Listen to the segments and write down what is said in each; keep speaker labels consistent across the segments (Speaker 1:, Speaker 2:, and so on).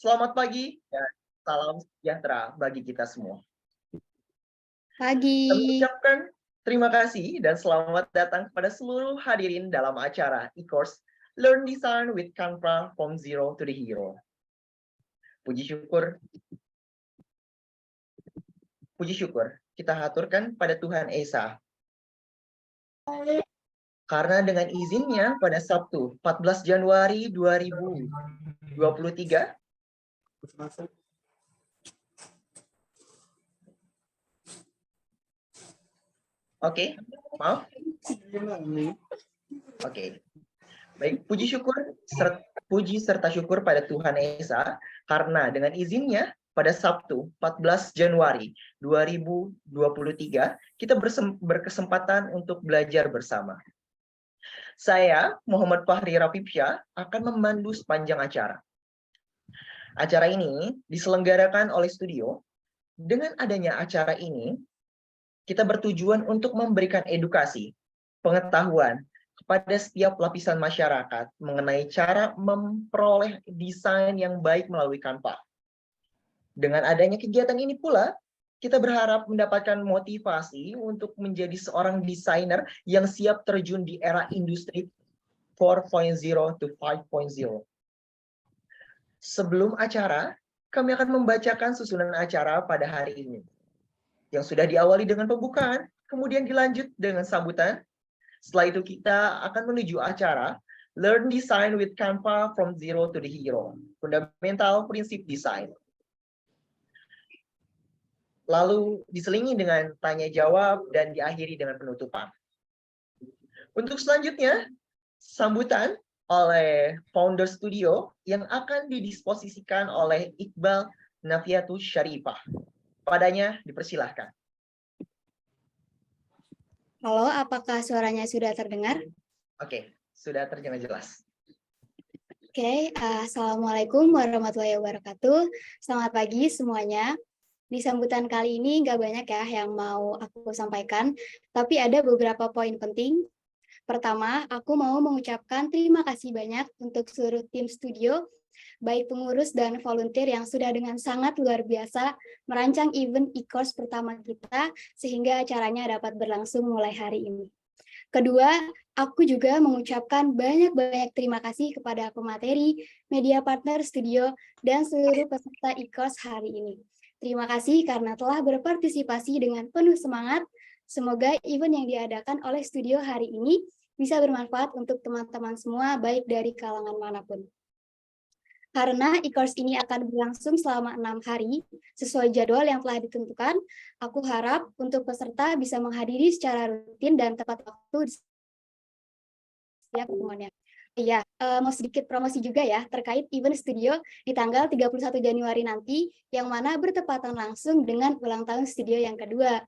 Speaker 1: Selamat pagi dan salam sejahtera bagi kita semua.
Speaker 2: Pagi.
Speaker 1: Kami ucapkan terima kasih dan selamat datang kepada seluruh hadirin dalam acara e-course Learn Design with Canva from Zero to the Hero. Puji syukur kita haturkan pada Tuhan Esa. Karena dengan izinnya pada Sabtu 14 Januari 2023 Oke, maaf. Oke. Baik, puji serta syukur pada Tuhan Esa karena dengan izinnya pada Sabtu 14 Januari 2023 kita berkesempatan untuk belajar bersama. Saya, Muhammad Fahri Rapipsyah, akan memandu sepanjang acara. Acara ini diselenggarakan oleh studio. Dengan adanya acara ini, kita bertujuan untuk memberikan edukasi, pengetahuan kepada setiap lapisan masyarakat mengenai cara memperoleh desain yang baik melalui Canva. Dengan adanya kegiatan ini pula, kita berharap mendapatkan motivasi untuk menjadi seorang desainer yang siap terjun di era industri 4.0 to 5.0. Sebelum acara, kami akan membacakan susunan acara pada hari ini, yang sudah diawali dengan pembukaan, kemudian dilanjut dengan sambutan. Setelah itu kita akan menuju acara Learn Design with Canva from Zero to the Hero, fundamental prinsip desain. Lalu diselingi dengan tanya jawab dan diakhiri dengan penutupan. Untuk selanjutnya, sambutan oleh founder studio yang akan didisposisikan oleh Iqbal Nafiatus Syarifah. Padanya dipersilahkan.
Speaker 2: Halo, apakah suaranya sudah terdengar?
Speaker 1: Oke, sudah terdengar jelas.
Speaker 2: Oke, Assalamualaikum warahmatullahi wabarakatuh. Selamat pagi semuanya. Di sambutan kali ini nggak banyak ya yang mau aku sampaikan, tapi ada beberapa poin penting. Pertama, aku mau mengucapkan terima kasih banyak untuk seluruh tim studio, baik pengurus dan volunteer yang sudah dengan sangat luar biasa merancang event e-course pertama kita, sehingga acaranya dapat berlangsung mulai hari ini. Kedua, aku juga mengucapkan banyak-banyak terima kasih kepada pemateri, media partner studio, dan seluruh peserta e-course hari ini. Terima kasih karena telah berpartisipasi dengan penuh semangat. Semoga event yang diadakan oleh studio hari ini bisa bermanfaat untuk teman-teman semua, baik dari kalangan manapun. Karena e-course ini akan berlangsung selama 6 hari, sesuai jadwal yang telah ditentukan, aku harap untuk peserta bisa menghadiri secara rutin dan tepat waktu di setiap pertemuannya. Iya, mau sedikit promosi juga ya, terkait event studio di tanggal 31 Januari nanti, yang mana bertepatan langsung dengan ulang tahun studio yang kedua.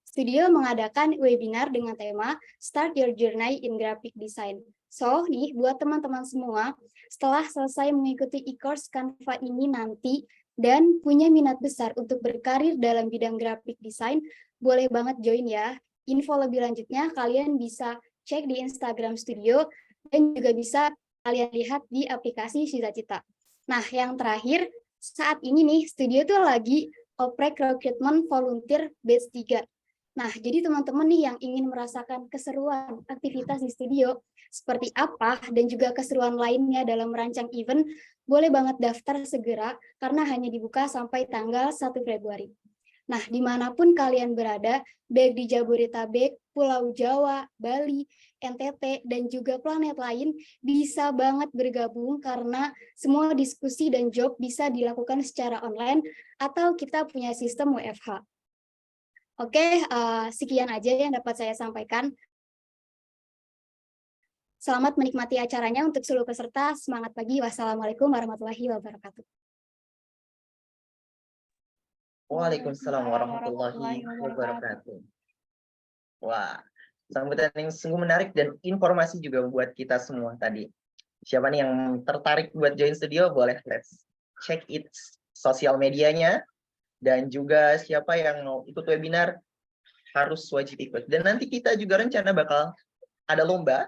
Speaker 2: Studio mengadakan webinar dengan tema Start Your Journey in Graphic Design. So, nih, buat teman-teman semua, setelah selesai mengikuti e-course Canva ini nanti, dan punya minat besar untuk berkarir dalam bidang graphic design, boleh banget join ya. Info lebih lanjutnya, kalian bisa cek di Instagram studio, dan juga bisa kalian lihat di aplikasi Cita-Cita. Nah, yang terakhir, saat ini nih, studio tuh lagi oprek recruitment volunteer batch 3. Nah, jadi teman-teman nih yang ingin merasakan keseruan aktivitas di studio, seperti apa, dan juga keseruan lainnya dalam merancang event, boleh banget daftar segera, karena hanya dibuka sampai tanggal 1 Februari. Nah, dimanapun kalian berada, baik di Jabodetabek, Pulau Jawa, Bali, NTT, dan juga planet lain, bisa banget bergabung karena semua diskusi dan job bisa dilakukan secara online atau kita punya sistem WFH. Oke, sekian aja yang dapat saya sampaikan. Selamat menikmati acaranya untuk seluruh peserta. Semangat pagi. Wassalamualaikum warahmatullahi wabarakatuh.
Speaker 1: Waalaikumsalam warahmatullahi wabarakatuh. Wah, sambutan yang sungguh menarik dan informasi juga buat kita semua tadi. Siapa nih yang tertarik buat join studio, boleh let's check it sosial medianya. Dan juga siapa yang mau ikut webinar, harus wajib ikut. Dan nanti kita juga rencana bakal ada lomba.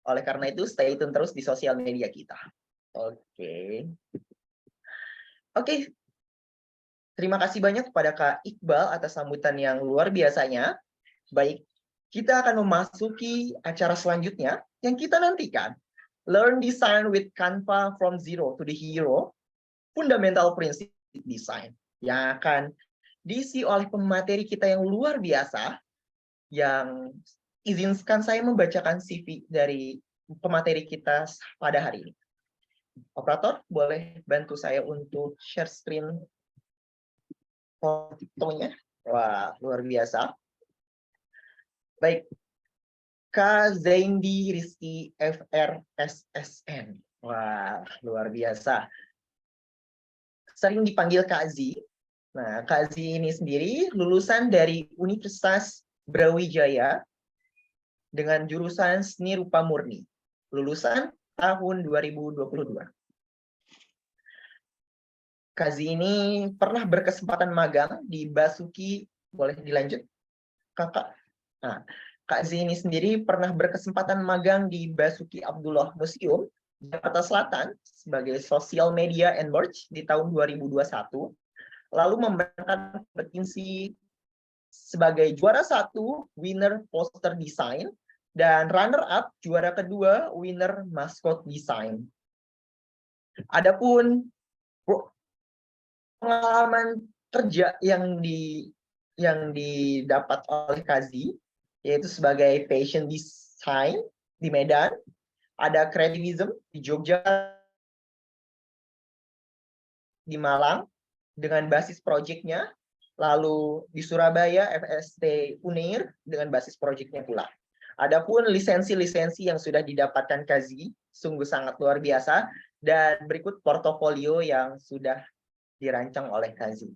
Speaker 1: Oleh karena itu, stay tune terus di sosial media kita. Oke. Oke, terima kasih banyak kepada Kak Iqbal atas sambutan yang luar biasanya. Baik, kita akan memasuki acara selanjutnya yang kita nantikan. Learn Design with Canva from Zero to the Hero, Fundamental Principle Design, yang akan diisi oleh pemateri kita yang luar biasa, yang izinkan saya membacakan CV dari pemateri kita pada hari ini. Operator, boleh bantu saya untuk share screen fotonya? Wah, luar biasa. Baik, Kak Zaindi Rizky FRSSN. Wah, luar biasa. Sering dipanggil Kak Z. Nah, Kak Z ini sendiri lulusan dari Universitas Brawijaya dengan jurusan Seni Rupa Murni. Lulusan tahun 2022. Kak Z ini pernah berkesempatan magang di Basuki, boleh dilanjut, Kakak? Nah, Kak Z ini sendiri pernah berkesempatan magang di Basuki Abdullah Museum, Jakarta Selatan, sebagai Social Media and Merch di tahun 2021, lalu memenangkan kompetisi sebagai juara 1, winner poster design, dan runner-up juara kedua, winner mascot design. Adapun pengalaman kerja yang didapat oleh Kazi, yaitu sebagai fashion design di Medan, ada creativism di Jogja, di Malang dengan basis projectnya, lalu di Surabaya FST Unair dengan basis projectnya pula. Adapun lisensi-lisensi yang sudah didapatkan Kazi sungguh sangat luar biasa, dan berikut portofolio yang sudah dirancang oleh Kazi.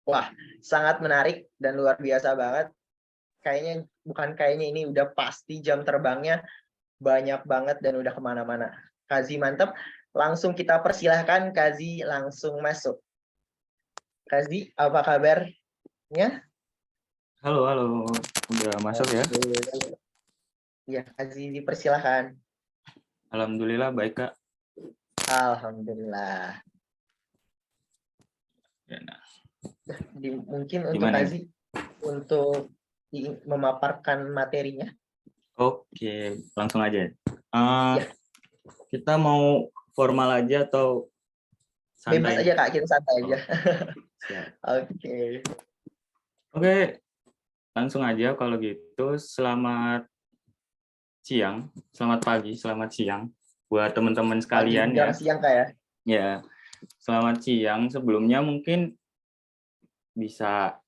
Speaker 1: Wah, sangat menarik dan luar biasa banget. Kayaknya ini udah pasti jam terbangnya banyak banget dan udah kemana-mana. Kazi mantap. Langsung kita persilahkan Kazi langsung masuk. Kazi, apa kabarnya?
Speaker 3: Halo, halo. Udah masuk ya?
Speaker 1: Ya, Kazi dipersilahkan.
Speaker 3: Alhamdulillah baik, Kak.
Speaker 1: Alhamdulillah.
Speaker 3: Ya, nah.
Speaker 1: Mungkin untuk
Speaker 3: Gimana
Speaker 1: Kazi untuk memaparkan materinya.
Speaker 3: Oke, langsung aja.
Speaker 1: Ya.
Speaker 3: Kita mau formal aja atau santai?
Speaker 1: Bebas aja, Kak, kita santai aja.
Speaker 3: Siap.
Speaker 1: Oke.
Speaker 3: Oke, langsung aja kalau gitu. Selamat siang, selamat pagi, selamat siang buat teman-teman sekalian
Speaker 1: Pagi, jam
Speaker 3: ya.
Speaker 1: siang, Kak, ya.
Speaker 3: Ya, selamat siang. Sebelumnya mungkin bisa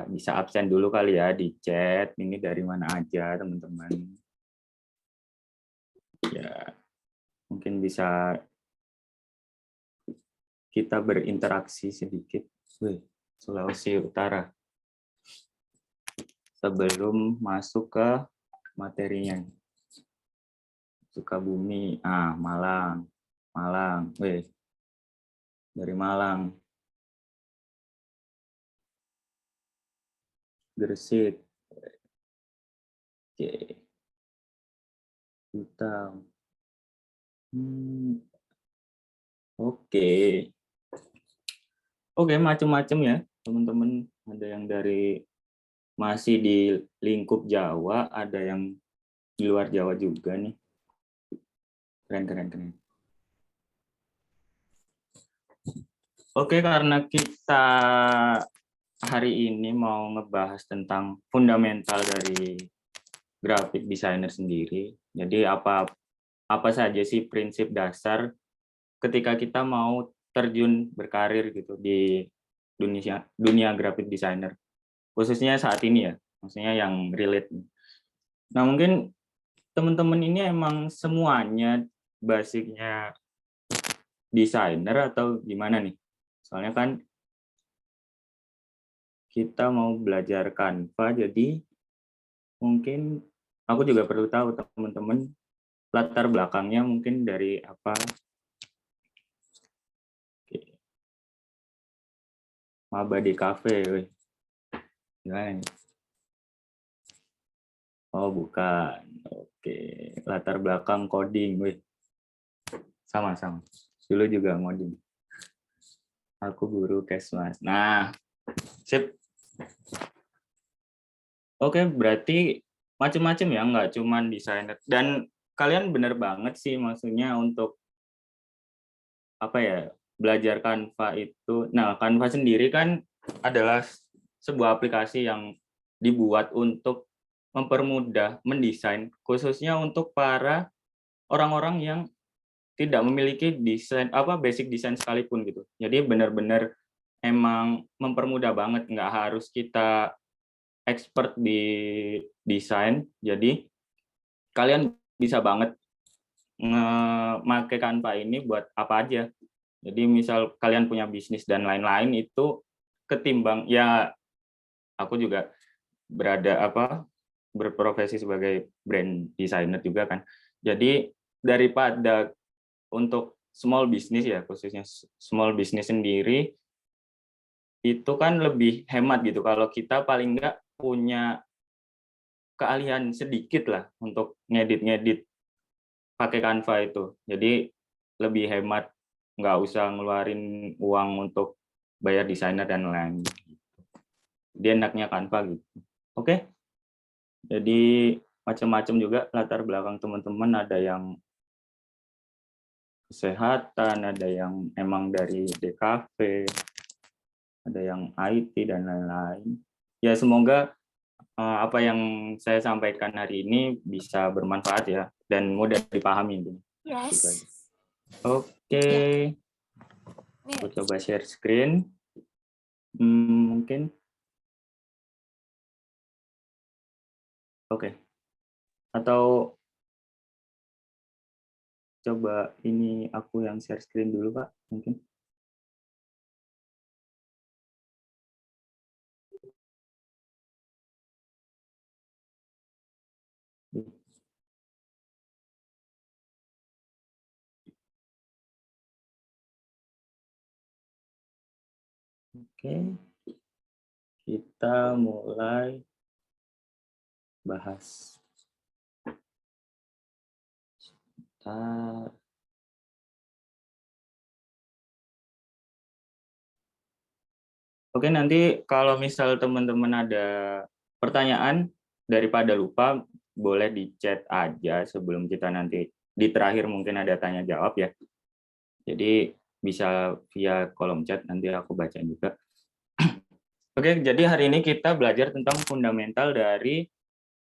Speaker 3: bisa absen dulu kali ya di chat. Ini dari mana aja teman-teman. Ya, mungkin bisa kita berinteraksi sedikit. Sulawesi Utara. Sebelum masuk ke materinya. Sukabumi, Malang. Dari Malang. Gresik. Oke. Utang. Oke, macam-macam ya, teman-teman. Ada yang dari masih di lingkup Jawa, ada yang di luar Jawa juga nih. Keren. Oke, karena kita hari ini mau ngebahas tentang fundamental dari graphic designer sendiri. Jadi apa saja sih prinsip dasar ketika kita mau terjun berkarir gitu di dunia graphic designer, khususnya saat ini ya, maksudnya yang relate. Nah, mungkin teman-teman ini emang semuanya basicnya desainer atau gimana nih? Soalnya kan kita mau belajar Canva, jadi mungkin aku juga perlu tahu teman-teman latar belakangnya mungkin dari apa. Maba di kafe, wih. Gimana nih? Oh, bukan. Oke, latar belakang coding, wih. Sama-sama. Dulu juga ngoding. Aku guru Kesmas. Nah, sip. Oke, berarti macam-macam ya, nggak cuman desainer. Dan kalian bener banget sih, maksudnya untuk apa ya, belajar Canva itu. Nah, Canva sendiri kan adalah sebuah aplikasi yang dibuat untuk mempermudah mendesain, khususnya untuk para orang-orang yang tidak memiliki desain basic desain sekalipun gitu. Jadi benar-benar emang mempermudah banget, nggak harus kita expert di desain. Jadi kalian bisa banget memakai Canva ini buat apa aja. Jadi misal kalian punya bisnis dan lain-lain, itu ketimbang ya, aku juga berprofesi sebagai brand designer juga kan. Jadi daripada untuk small business ya, khususnya small business sendiri, itu kan lebih hemat gitu kalau kita paling nggak punya keahlian sedikit lah untuk ngedit pakai Canva itu. Jadi lebih hemat, nggak usah ngeluarin uang untuk bayar desainer dan lain. Dia enaknya Canva gitu. Oke. Jadi macam-macam juga latar belakang teman-teman, ada yang kesehatan, ada yang emang dari DKV, ada yang IT dan lain-lain. Ya semoga apa yang saya sampaikan hari ini bisa bermanfaat ya dan mudah dipahami.
Speaker 4: Yes.
Speaker 3: Oke. Aku coba share screen. Mungkin. Oke. Atau coba ini aku yang share screen dulu, Pak, mungkin. Oke. Kita mulai bahas. Oke, nanti kalau misal teman-teman ada pertanyaan, daripada lupa, boleh di chat aja sebelum kita nanti di terakhir mungkin ada tanya jawab ya. Jadi bisa via kolom chat, nanti aku bacain juga. Oke, jadi hari ini kita belajar tentang fundamental dari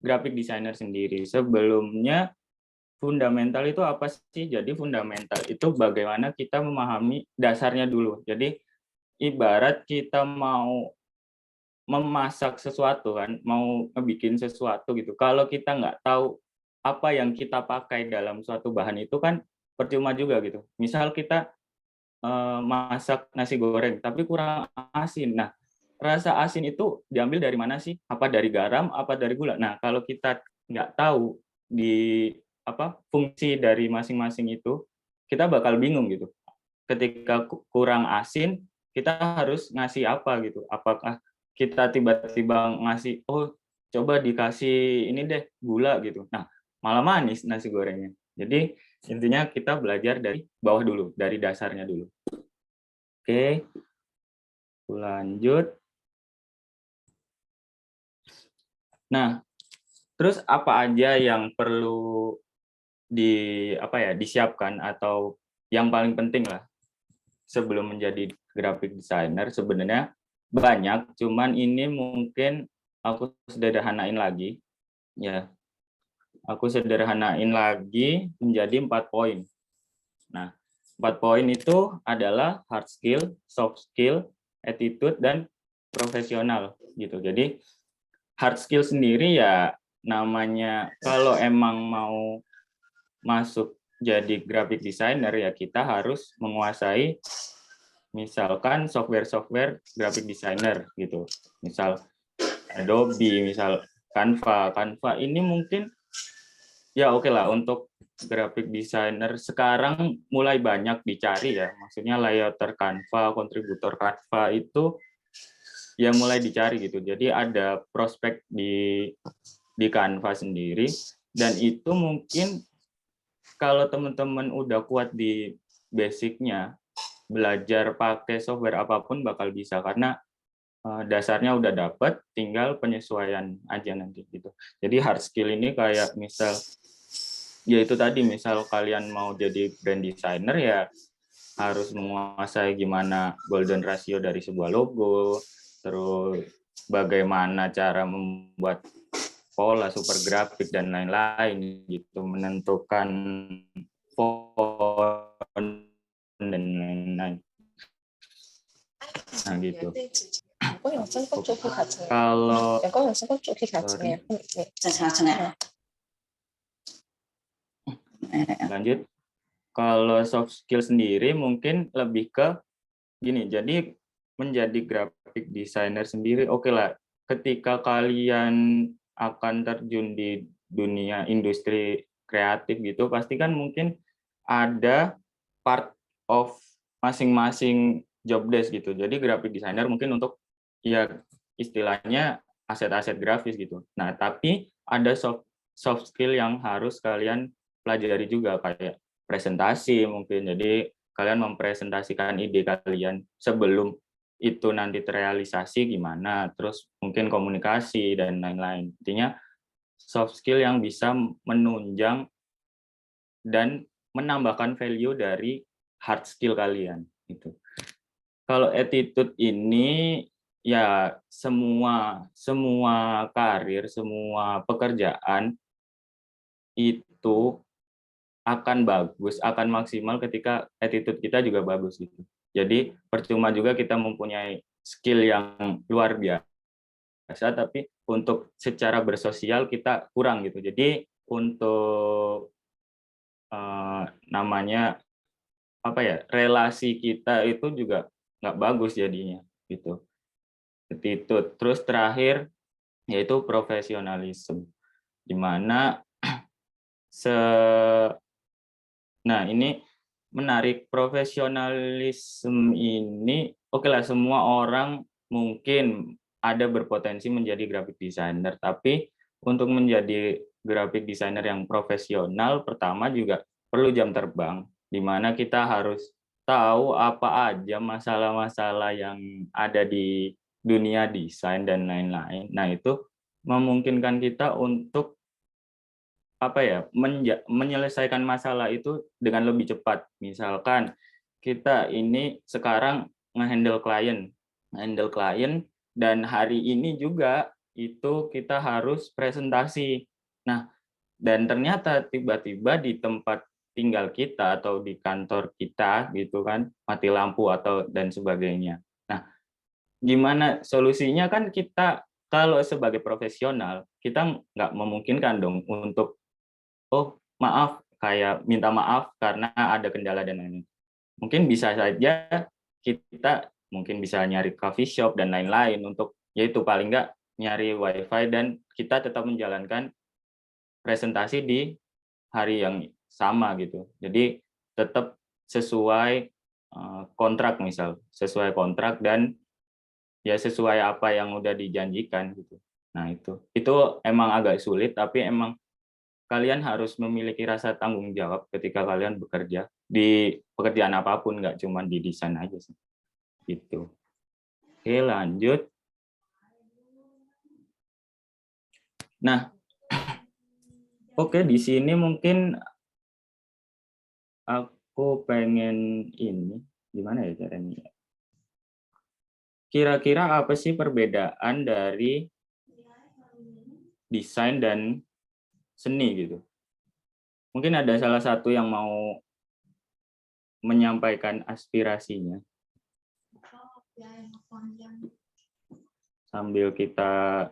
Speaker 3: graphic designer sendiri. Sebelumnya, fundamental itu apa sih? Jadi fundamental itu bagaimana kita memahami dasarnya dulu. Jadi ibarat kita mau memasak sesuatu kan, mau ngebikin sesuatu gitu. Kalau kita nggak tahu apa yang kita pakai dalam suatu bahan itu kan percuma juga gitu. Misal kita masak nasi goreng tapi kurang asin. Nah, rasa asin itu diambil dari mana sih? Apa dari garam, apa dari gula? Nah, kalau kita nggak tahu di fungsi dari masing-masing itu, kita bakal bingung gitu. Ketika kurang asin, kita harus ngasih apa gitu? Apakah kita tiba-tiba ngasih, oh coba dikasih ini deh gula gitu. Nah, malah manis nasi gorengnya. Jadi intinya kita belajar dari bawah dulu, dari dasarnya dulu. Oke, lanjut. Nah, terus apa aja yang perlu disiapkan atau yang paling penting lah sebelum menjadi graphic designer? Sebenarnya banyak, cuman ini mungkin aku sederhanain lagi ya. Aku sederhanain lagi menjadi 4 poin. Nah, 4 poin itu adalah hard skill, soft skill, attitude, dan profesional gitu. Jadi hard skill sendiri ya namanya kalau emang mau masuk jadi graphic designer ya kita harus menguasai misalkan software graphic designer gitu. Misal Adobe, misal Canva. Canva ini mungkin ya oke lah untuk graphic designer sekarang mulai banyak dicari ya. Maksudnya layout Canva, kontributor Canva itu ya mulai dicari gitu. Jadi ada prospek di Canva sendiri, dan itu mungkin kalau teman-teman udah kuat di basicnya, belajar pakai software apapun bakal bisa, karena dasarnya udah dapet, tinggal penyesuaian aja nanti gitu. Jadi hard skill ini kayak misal, ya itu tadi, misal kalian mau jadi brand designer ya harus menguasai gimana golden ratio dari sebuah logo, terus bagaimana cara membuat pola super grafik dan lain-lain gitu, menentukan font dan lain-lain. Nah gitu. Kalau lanjut, kalau soft skill sendiri mungkin lebih ke gini, jadi menjadi graphic designer sendiri, oke lah, ketika kalian akan terjun di dunia industri kreatif gitu, pasti kan mungkin ada part of masing-masing job desk gitu. Jadi graphic designer mungkin untuk ya istilahnya aset-aset grafis gitu. Nah, tapi ada soft skill yang harus kalian pelajari juga, kayak presentasi mungkin. Jadi kalian mempresentasikan ide kalian sebelum itu nanti terrealisasi gimana, terus mungkin komunikasi dan lain-lain. Intinya soft skill yang bisa menunjang dan menambahkan value dari hard skill kalian gitu. Kalau attitude ini ya semua karir, semua pekerjaan itu akan bagus, akan maksimal ketika attitude kita juga bagus gitu. Jadi percuma juga kita mempunyai skill yang luar biasa, tapi untuk secara bersosial kita kurang gitu. Jadi untuk namanya apa ya, relasi kita itu juga nggak bagus jadinya gitu. Attitude. Terus terakhir yaitu profesionalisme, di mana nah ini menarik, profesionalisme ini oke lah, semua orang mungkin ada berpotensi menjadi graphic designer, tapi untuk menjadi graphic designer yang profesional pertama juga perlu jam terbang, di mana kita harus tahu apa aja masalah-masalah yang ada di dunia desain dan lain-lain. Nah, itu memungkinkan kita untuk apa ya, menyelesaikan masalah itu dengan lebih cepat. Misalkan kita ini sekarang nge-handle klien dan hari ini juga itu kita harus presentasi. Nah, dan ternyata tiba-tiba di tempat tinggal kita atau di kantor kita gitu kan mati lampu atau dan sebagainya. Nah, gimana solusinya? Kan kita kalau sebagai profesional kita nggak memungkinkan dong untuk oh maaf, kayak minta maaf karena ada kendala dan lain-lain. Mungkin bisa saja kita mungkin bisa nyari coffee shop dan lain-lain untuk yaitu paling nggak nyari wifi dan kita tetap menjalankan presentasi di hari yang sama gitu. Jadi tetap sesuai kontrak, misal sesuai kontrak dan ya sesuai apa yang udah dijanjikan gitu. Nah itu emang agak sulit, tapi emang kalian harus memiliki rasa tanggung jawab ketika kalian bekerja di pekerjaan apapun, nggak cuma di desain aja sih. Gitu. Oke, lanjut. Nah, oke, di sini mungkin aku pengen ini, gimana ya caranya? Kira-kira apa sih perbedaan dari desain dan seni gitu? Mungkin ada salah satu yang mau menyampaikan aspirasinya sambil kita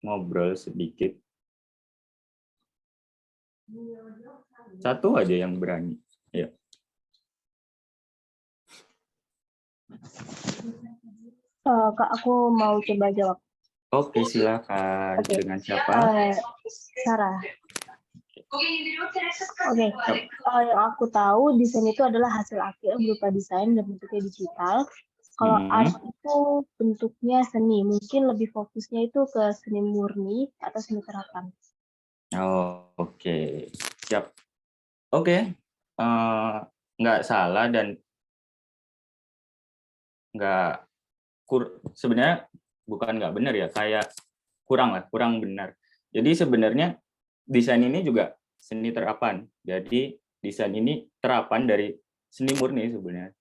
Speaker 3: ngobrol sedikit. Satu aja yang berani. Ya.
Speaker 4: Kak, aku mau coba jawab.
Speaker 3: Oke, silakan.
Speaker 4: Oke.
Speaker 3: Dengan siapa?
Speaker 4: Sarah. Oke. Yang aku tahu desain itu adalah hasil akhir berupa desain dan bentuknya digital. Kalau
Speaker 3: Mm-mm.
Speaker 4: art itu bentuknya seni, mungkin lebih fokusnya itu ke seni murni atau seni terapan.
Speaker 3: Oh, oke. Siap. Oke. Nggak salah dan nggak sebenarnya bukan nggak benar ya, kayak kurang benar. Jadi sebenarnya desain ini juga seni terapan. Jadi desain ini terapan dari seni murni sebenarnya.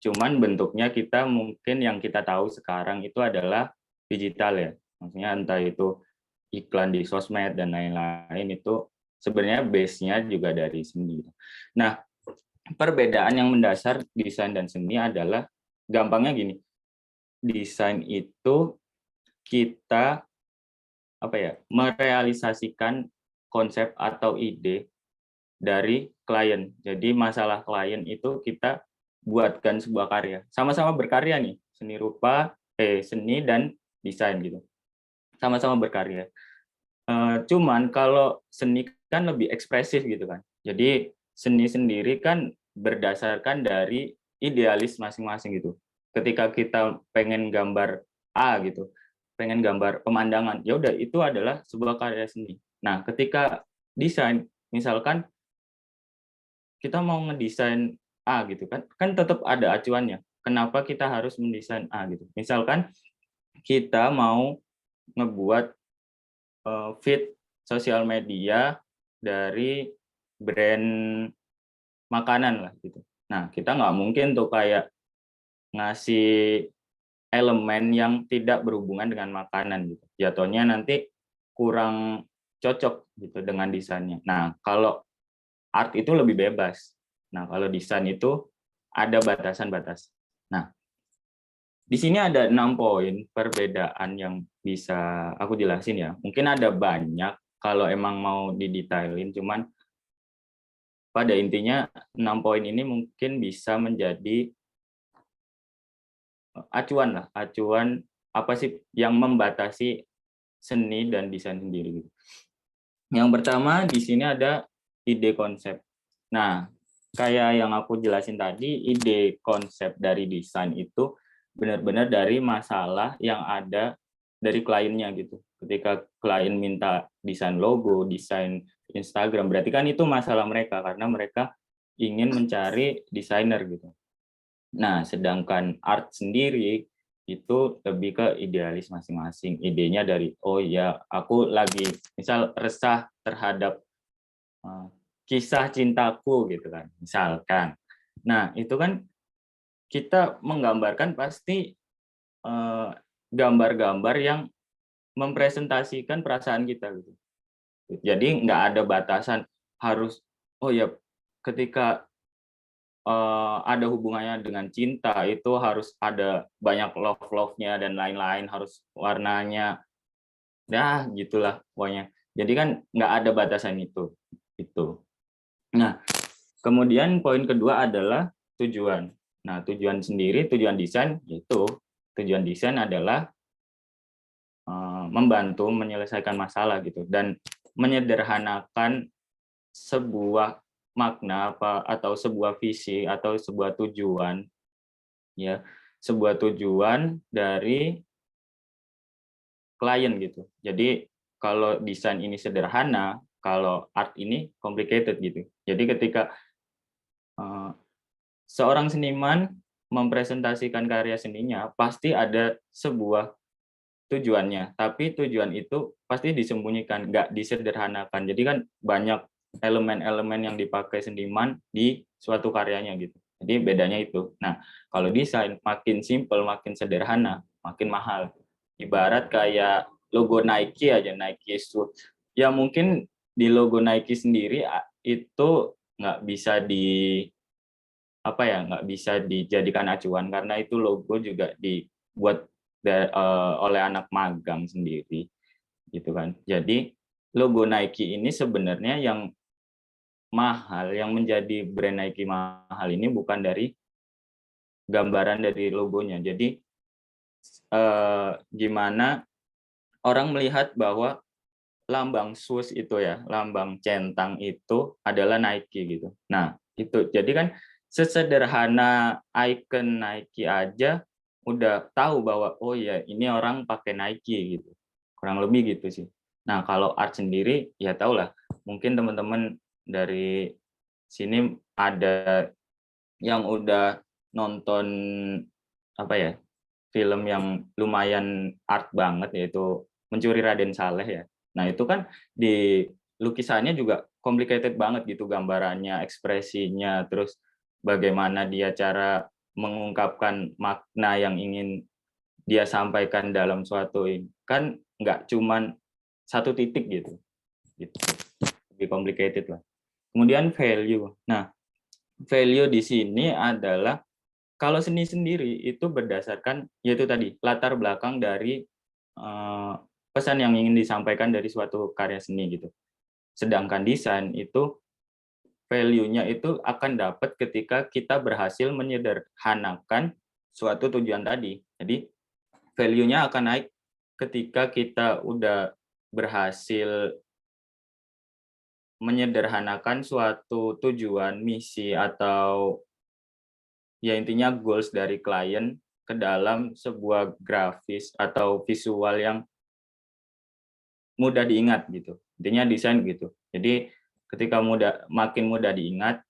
Speaker 3: Cuman bentuknya kita mungkin yang kita tahu sekarang itu adalah digital ya. Maksudnya entah itu iklan di sosmed dan lain-lain, itu sebenarnya base-nya juga dari seni. Nah, perbedaan yang mendasar desain dan seni adalah gampangnya gini. Desain itu kita merealisasikan konsep atau ide dari klien. Jadi masalah klien itu kita buatkan sebuah karya. Sama-sama berkarya nih, seni dan desain gitu. Sama-sama berkarya. Cuman kalau seni kan lebih ekspresif gitu kan. Jadi seni sendiri kan berdasarkan dari idealis masing-masing gitu. Ketika kita pengen gambar A gitu, pengen gambar pemandangan, ya udah itu adalah sebuah karya seni. Nah, ketika desain, misalkan kita mau ngedesain A gitu kan tetap ada acuannya. Kenapa kita harus mendesain A gitu? Misalkan kita mau ngebuat feed sosial media dari brand makanan lah gitu. Nah, kita nggak mungkin tuh kayak ngasih elemen yang tidak berhubungan dengan makanan gitu. Jatuhnya nanti kurang cocok gitu dengan desainnya. Nah, kalau art itu lebih bebas. Nah, kalau desain itu ada batasan-batas. Nah, di sini ada 6 poin perbedaan yang bisa aku jelasin ya. Mungkin ada banyak kalau emang mau didetailin, cuman pada intinya 6 poin ini mungkin bisa menjadi acuan apa sih yang membatasi seni dan desain sendiri gitu. Yang pertama di sini ada ide konsep. Nah, kayak yang aku jelasin tadi, ide konsep dari desain itu benar-benar dari masalah yang ada dari kliennya gitu. Ketika klien minta desain logo, desain Instagram, berarti kan itu masalah mereka karena mereka ingin mencari desainer gitu. Nah, sedangkan art sendiri itu lebih ke idealis masing-masing. Idenya dari, oh ya, aku lagi misal resah terhadap kisah cintaku gitu kan, misalkan. Nah, itu kan kita menggambarkan pasti gambar-gambar yang mempresentasikan perasaan kita gitu. Jadi nggak ada batasan harus, oh ya, ketika ada hubungannya dengan cinta itu harus ada banyak love-nya dan lain-lain, harus warnanya, ya gitulah pokoknya. Jadi kan nggak ada batasan itu. Nah, kemudian poin kedua adalah tujuan. Nah, tujuan desain yaitu tujuan desain adalah membantu menyelesaikan masalah gitu dan menyederhanakan sebuah makna atau sebuah visi atau sebuah tujuan ya, sebuah tujuan dari klien gitu. Jadi kalau desain ini sederhana, kalau art ini complicated gitu. Jadi ketika seorang seniman mempresentasikan karya seninya, pasti ada sebuah tujuannya, tapi tujuan itu pasti disembunyikan, nggak disederhanakan. Jadi kan banyak elemen-elemen yang dipakai seniman di suatu karyanya gitu. Jadi bedanya itu. Nah, kalau desain makin simple, makin sederhana, makin mahal. Ibarat kayak logo Nike aja, Nike shoes. Ya mungkin di logo Nike sendiri itu nggak bisa nggak bisa dijadikan acuan karena itu logo juga dibuat oleh anak magang sendiri gitu kan. Jadi logo Nike ini sebenarnya yang mahal, yang menjadi brand Nike mahal ini bukan dari gambaran dari logonya. Jadi gimana orang melihat bahwa lambang shoes itu ya, lambang centang itu adalah Nike gitu. Nah, itu jadi kan sesederhana icon Nike aja udah tahu bahwa oh ya ini orang pakai Nike gitu. Kurang lebih gitu sih. Nah, kalau art sendiri ya tau lah, mungkin teman-teman dari sini ada yang udah nonton apa ya, film yang lumayan art banget yaitu Mencuri Raden Saleh ya. Nah, itu kan di lukisannya juga complicated banget gitu, gambarannya, ekspresinya, terus bagaimana dia cara mengungkapkan makna yang ingin dia sampaikan dalam suatu ini. Kan nggak cuman satu titik gitu. Lebih complicated lah. Kemudian value. Nah, value di sini adalah kalau seni sendiri itu berdasarkan yaitu tadi latar belakang dari pesan yang ingin disampaikan dari suatu karya seni gitu. Sedangkan desain itu value-nya itu akan dapat ketika kita berhasil menyederhanakan suatu tujuan tadi. Jadi value-nya akan naik ketika kita udah berhasil menyederhanakan suatu tujuan, misi, atau ya intinya goals dari klien ke dalam sebuah grafis atau visual yang mudah diingat gitu. Intinya desain gitu. Jadi ketika makin mudah diingat,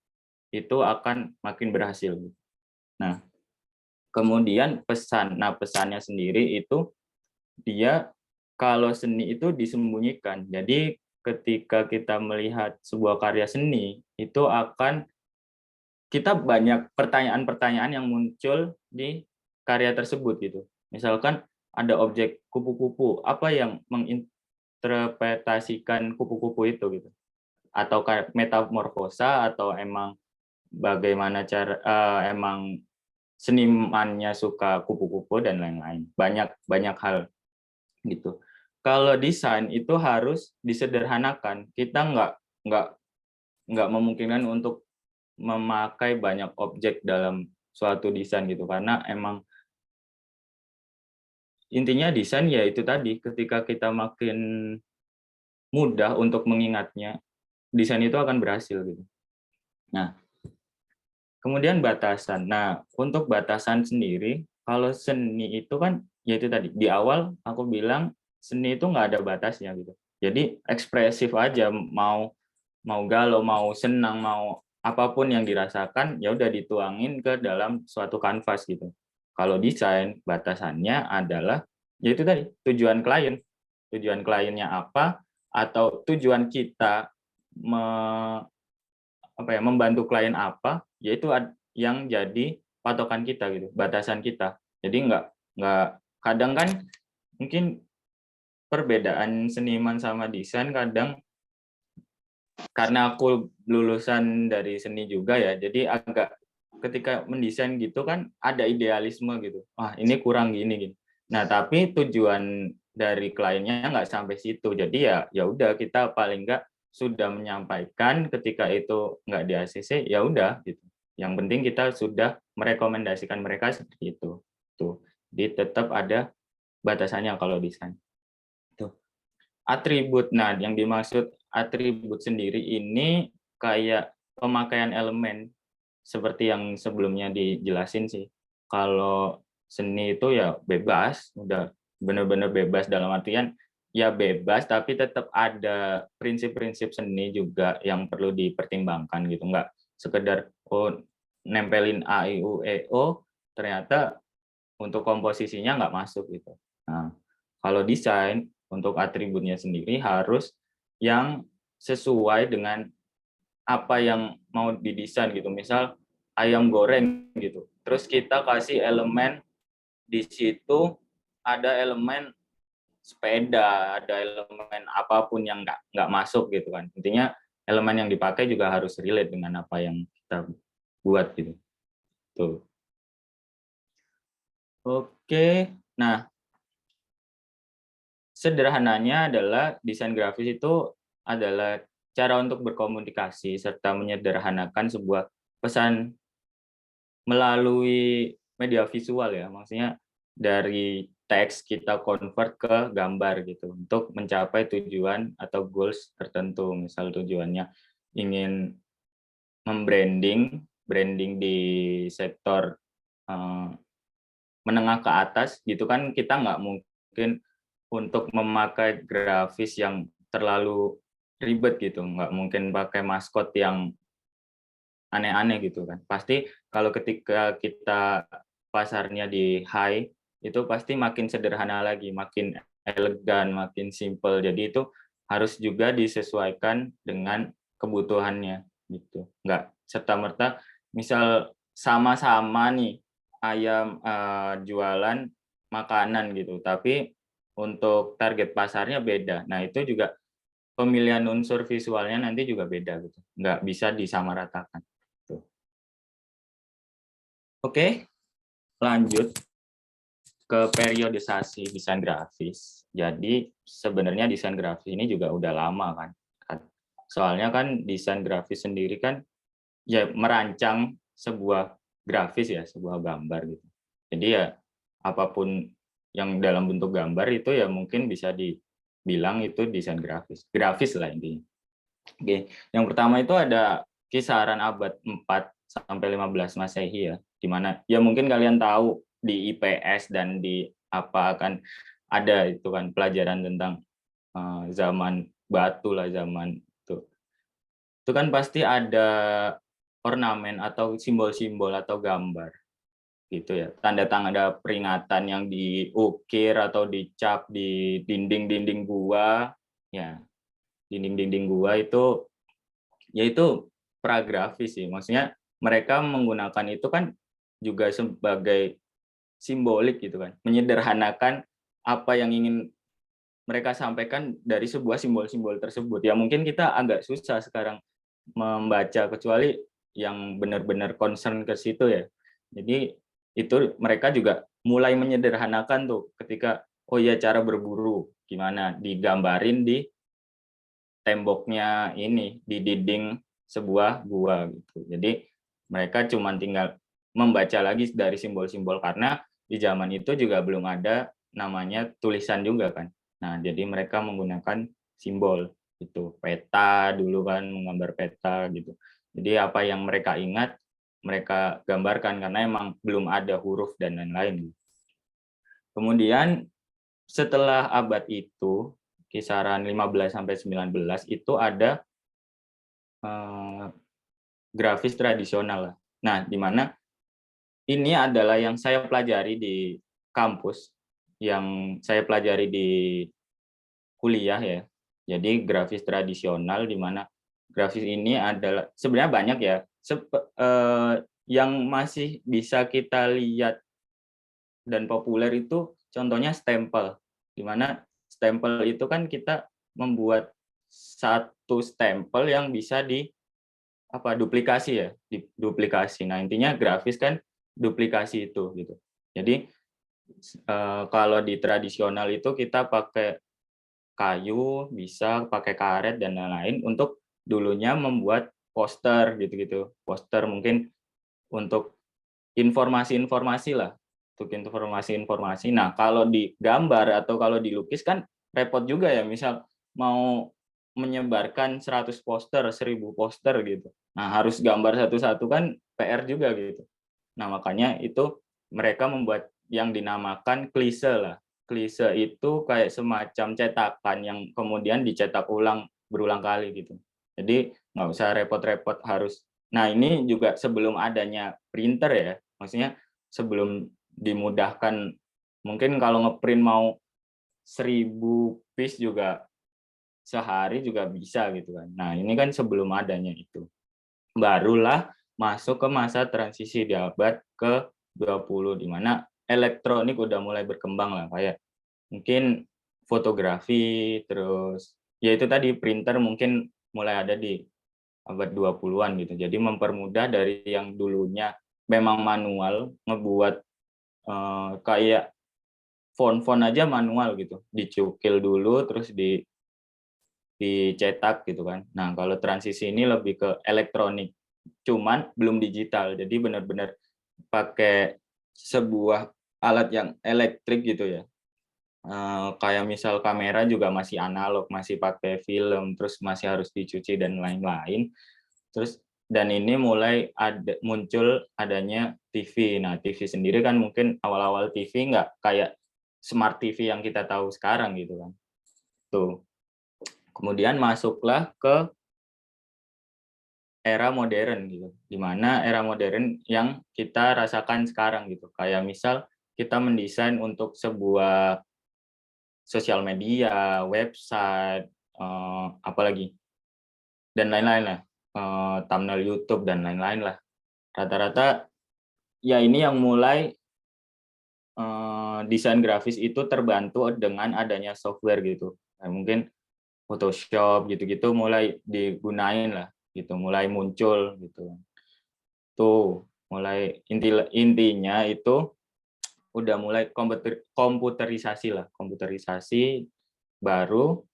Speaker 3: itu akan makin berhasil. Nah, kemudian pesan. Nah, pesannya sendiri itu dia kalau seni itu disembunyikan. Jadi ketika kita melihat sebuah karya seni, itu akan kita banyak pertanyaan-pertanyaan yang muncul di karya tersebut gitu. Misalkan ada objek kupu-kupu, apa yang menginterpretasikan kupu-kupu itu gitu. Atau kayak metamorfosa atau emang bagaimana cara emang senimannya suka kupu-kupu dan lain-lain. Banyak hal gitu. Kalau desain itu harus disederhanakan. Kita nggak memungkinkan untuk memakai banyak objek dalam suatu desain gitu, karena emang intinya desain ya itu tadi, ketika kita makin mudah untuk mengingatnya, desain itu akan berhasil gitu. Nah, kemudian batasan. Nah, untuk batasan sendiri, kalau seni itu kan ya itu tadi, di awal aku bilang seni itu nggak ada batasnya gitu. Jadi ekspresif aja, mau galau, mau senang, mau apapun yang dirasakan ya udah dituangin ke dalam suatu kanvas gitu. Kalau desain batasannya adalah yaitu tadi tujuan klien. Tujuan kliennya apa atau tujuan kita membantu klien apa, yaitu yang jadi patokan kita gitu, batasan kita. Jadi nggak kadang kan mungkin perbedaan seniman sama desain kadang karena aku lulusan dari seni juga ya, jadi agak ketika mendesain gitu kan ada idealisme gitu. Wah, ini kurang gini. Nah, tapi tujuan dari kliennya nggak sampai situ. Jadi ya udah kita paling nggak sudah menyampaikan ketika itu nggak di ACC, ya udah gitu. Yang penting kita sudah merekomendasikan mereka seperti itu. Tuh. Jadi tetap ada batasannya kalau desain. Tuh. Atribut. Nah, yang dimaksud atribut sendiri ini kayak pemakaian elemen seperti yang sebelumnya dijelasin sih. Kalau seni itu ya bebas, udah benar-benar bebas dalam artian ya bebas tapi tetap ada prinsip-prinsip seni juga yang perlu dipertimbangkan gitu, nggak sekedar nempelin A I U E O ternyata untuk komposisinya nggak masuk gitu. Nah, kalau desain untuk atributnya sendiri harus yang sesuai dengan apa yang mau didesain gitu. Misal ayam goreng gitu. Terus kita kasih elemen di situ, ada elemen sepeda, ada elemen apapun yang nggak masuk gitu kan. Intinya elemen yang dipakai juga harus relate dengan apa yang kita buat gitu. Tuh. Oke, nah sederhananya adalah desain grafis itu adalah cara untuk berkomunikasi serta menyederhanakan sebuah pesan melalui media visual ya, maksudnya dari teks kita convert ke gambar gitu untuk mencapai tujuan atau goals tertentu. Misal tujuannya ingin membranding branding di sektor menengah ke atas gitu kan, kita nggak mungkin untuk memakai grafis yang terlalu ribet gitu, nggak mungkin pakai maskot yang aneh-aneh gitu kan. Pasti kalau ketika kita pasarnya di high, itu pasti makin sederhana lagi, makin elegan, makin simple. Jadi itu harus juga disesuaikan dengan kebutuhannya gitu. Nggak serta-merta misal sama-sama nih ayam jualan makanan gitu, tapi untuk target pasarnya beda. Nah, itu juga pemilihan unsur visualnya nanti juga beda gitu. Nggak bisa disamaratakan. Tuh. Oke, lanjut ke periodisasi desain grafis. Jadi sebenarnya desain grafis ini juga udah lama kan. Soalnya kan desain grafis sendiri kan ya merancang sebuah grafis ya, sebuah gambar gitu. Jadi ya apapun yang dalam bentuk gambar itu ya mungkin bisa dibilang itu desain grafis. Grafis lah intinya. Oke, yang pertama itu ada kisaran abad 4 sampai 15 Masehi ya, di mana ya mungkin kalian tahu di IPS dan di apa akan ada itu kan pelajaran tentang zaman batu lah, zaman itu. Itu kan pasti ada ornamen atau simbol-simbol atau gambar gitu ya. Tanda-tanda peringatan yang diukir atau dicap di dinding-dinding gua ya. Dinding-dinding gua itu yaitu pragrafis sih. Maksudnya mereka menggunakan itu kan juga sebagai simbolik gitu kan. Menyederhanakan apa yang ingin mereka sampaikan dari sebuah simbol-simbol tersebut. Ya mungkin kita agak susah sekarang membaca kecuali yang benar-benar concern ke situ ya. Jadi itu mereka juga mulai menyederhanakan tuh ketika oh ya cara berburu gimana digambarin di temboknya ini di dinding sebuah gua gitu. Jadi mereka cuma tinggal membaca lagi dari simbol-simbol karena di zaman itu juga belum ada namanya tulisan juga kan. Nah, jadi mereka menggunakan simbol itu peta dulu kan menggambar peta gitu. Jadi apa yang mereka ingat mereka gambarkan karena emang belum ada huruf dan lain-lain. Kemudian setelah abad itu kisaran 15 sampai 19 itu ada grafis tradisional lah. Nah, di mana ini adalah yang saya pelajari di kampus, yang saya pelajari di kuliah ya. Jadi grafis tradisional di mana grafis ini adalah sebenarnya banyak ya. Yang masih bisa kita lihat dan populer itu contohnya stempel. Di mana stempel itu kan kita membuat satu stempel yang bisa duplikasi ya, duplikasi. Nah, intinya grafis kan duplikasi itu gitu. Jadi kalau di tradisional itu kita pakai kayu, bisa pakai karet dan lain-lain untuk dulunya membuat poster gitu-gitu. Poster mungkin untuk informasi-informasi lah, untuk informasi-informasi. Nah, kalau digambar atau kalau dilukis kan repot juga ya, misal mau menyebarkan 100 poster, 1000 poster gitu. Nah, harus gambar satu-satu kan PR juga gitu. Nah, makanya itu mereka membuat yang dinamakan klise lah. Klise itu kayak semacam cetakan yang kemudian dicetak ulang berulang kali gitu. Jadi nggak usah repot-repot harus. Nah, ini juga sebelum adanya printer ya, maksudnya sebelum dimudahkan, mungkin kalau ngeprint mau 1000 piece juga sehari juga bisa gitu kan. Nah, ini kan sebelum adanya itu. Barulah masuk ke masa transisi di abad ke-20 di mana elektronik udah mulai berkembang lah, kayak mungkin fotografi, terus ya itu tadi printer mungkin mulai ada di abad 20-an gitu. Jadi mempermudah dari yang dulunya memang manual, ngebuat kayak font-font aja manual gitu. Dicukil dulu terus dicetak gitu kan. Nah, kalau transisi ini lebih ke elektronik. Cuman belum digital. Jadi benar-benar pakai sebuah alat yang elektrik gitu ya. Kayak misal kamera juga masih analog, masih pakai film, terus masih harus dicuci dan lain-lain. Terus Dan ini mulai muncul adanya TV. Nah, TV sendiri kan mungkin awal-awal TV nggak kayak smart TV yang kita tahu sekarang gitu kan. Tuh. Kemudian masuklah ke era modern gitu. Di mana era modern yang kita rasakan sekarang gitu. Kayak misal kita mendesain untuk sebuah sosial media, website, apalagi dan lain-lain lah. Thumbnail YouTube dan lain-lain lah. Rata-rata ya ini yang mulai desain grafis itu terbantu dengan adanya software gitu. Nah, mungkin Photoshop gitu-gitu mulai digunain lah gitu, mulai muncul gitu. Tuh, mulai intinya itu udah mulai komputerisasi lah, komputerisasi baru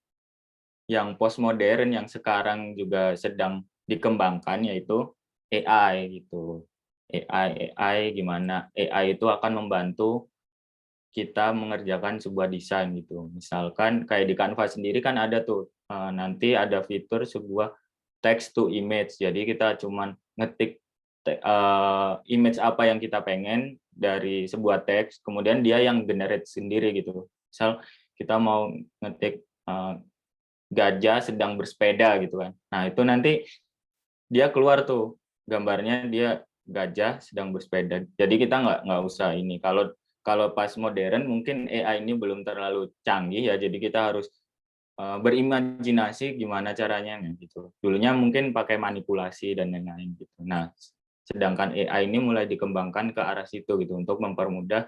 Speaker 3: yang postmodern yang sekarang juga sedang dikembangkan yaitu AI gitu. AI gimana AI itu akan membantu kita mengerjakan sebuah desain gitu. Misalkan kayak di Canva sendiri kan ada tuh nanti ada fitur sebuah text to image. Jadi kita cuman ngetik image apa yang kita pengen dari sebuah teks, kemudian dia yang generate sendiri gitu. Misal kita mau ngetik gajah sedang bersepeda gitu kan. Nah, itu nanti dia keluar tuh gambarnya dia gajah sedang bersepeda. Jadi kita nggak usah ini. Kalau pas modern mungkin AI ini belum terlalu canggih ya. Jadi kita harus berimajinasi gimana caranya gitu. Dulunya mungkin pakai manipulasi dan lain-lain gitu. Nah, sedangkan AI ini mulai dikembangkan ke arah situ gitu untuk mempermudah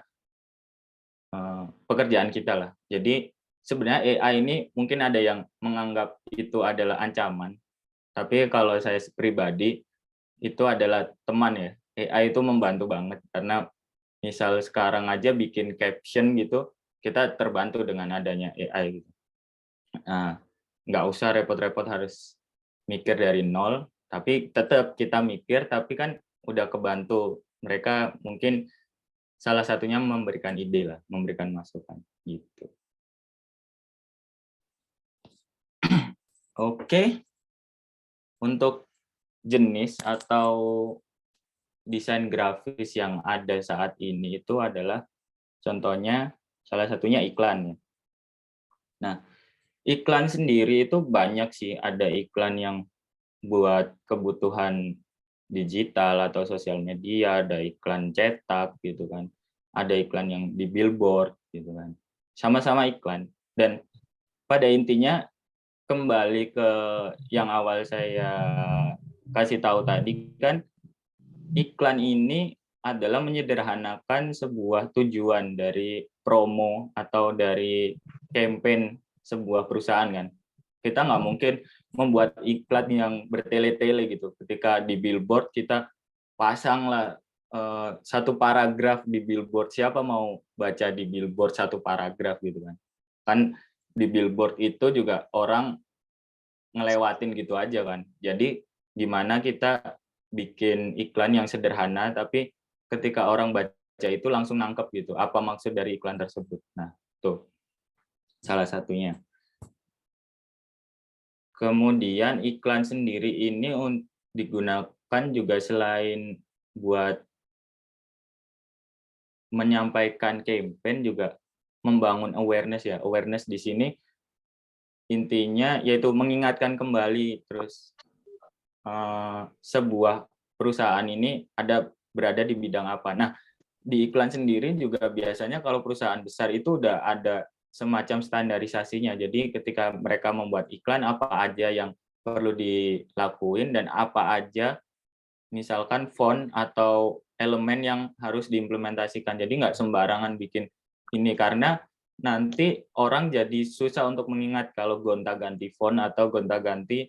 Speaker 3: pekerjaan kita lah. Jadi sebenarnya AI ini mungkin ada yang menganggap itu adalah ancaman, tapi kalau saya pribadi itu adalah teman ya. AI itu membantu banget karena misal sekarang aja bikin caption gitu, kita terbantu dengan adanya AI gitu. Nah, nggak usah repot-repot harus mikir dari nol, tapi tetap kita mikir, tapi kan udah kebantu. Mereka mungkin salah satunya memberikan ide lah, memberikan masukan gitu. Oke, untuk jenis atau desain grafis yang ada saat ini itu adalah contohnya salah satunya iklan ya. Nah, iklan sendiri itu banyak sih, ada iklan yang buat kebutuhan digital atau sosial media, ada iklan cetak gitu kan. Ada iklan yang di billboard gitu kan. Sama-sama iklan dan pada intinya kembali ke yang awal saya kasih tahu tadi kan, iklan ini adalah menyederhanakan sebuah tujuan dari promo atau dari campaign sebuah perusahaan kan. Kita nggak mungkin membuat iklan yang bertele-tele gitu. Ketika di billboard kita pasang lah satu paragraf di billboard. Siapa mau baca di billboard satu paragraf gitu kan? Kan di billboard itu juga orang ngelewatin gitu aja kan. Jadi gimana kita bikin iklan yang sederhana tapi ketika orang baca itu langsung nangkep gitu apa maksud dari iklan tersebut. Nah, tuh salah satunya. Kemudian iklan sendiri ini digunakan juga selain buat menyampaikan campaign juga membangun awareness ya. Awareness di sini intinya yaitu mengingatkan kembali terus sebuah perusahaan ini berada di bidang apa. Nah, di iklan sendiri juga biasanya kalau perusahaan besar itu udah ada semacam standarisasinya. Jadi ketika mereka membuat iklan apa aja yang perlu dilakuin dan apa aja misalkan font atau elemen yang harus diimplementasikan. Jadi nggak sembarangan bikin ini karena nanti orang jadi susah untuk mengingat kalau gonta-ganti font atau gonta-ganti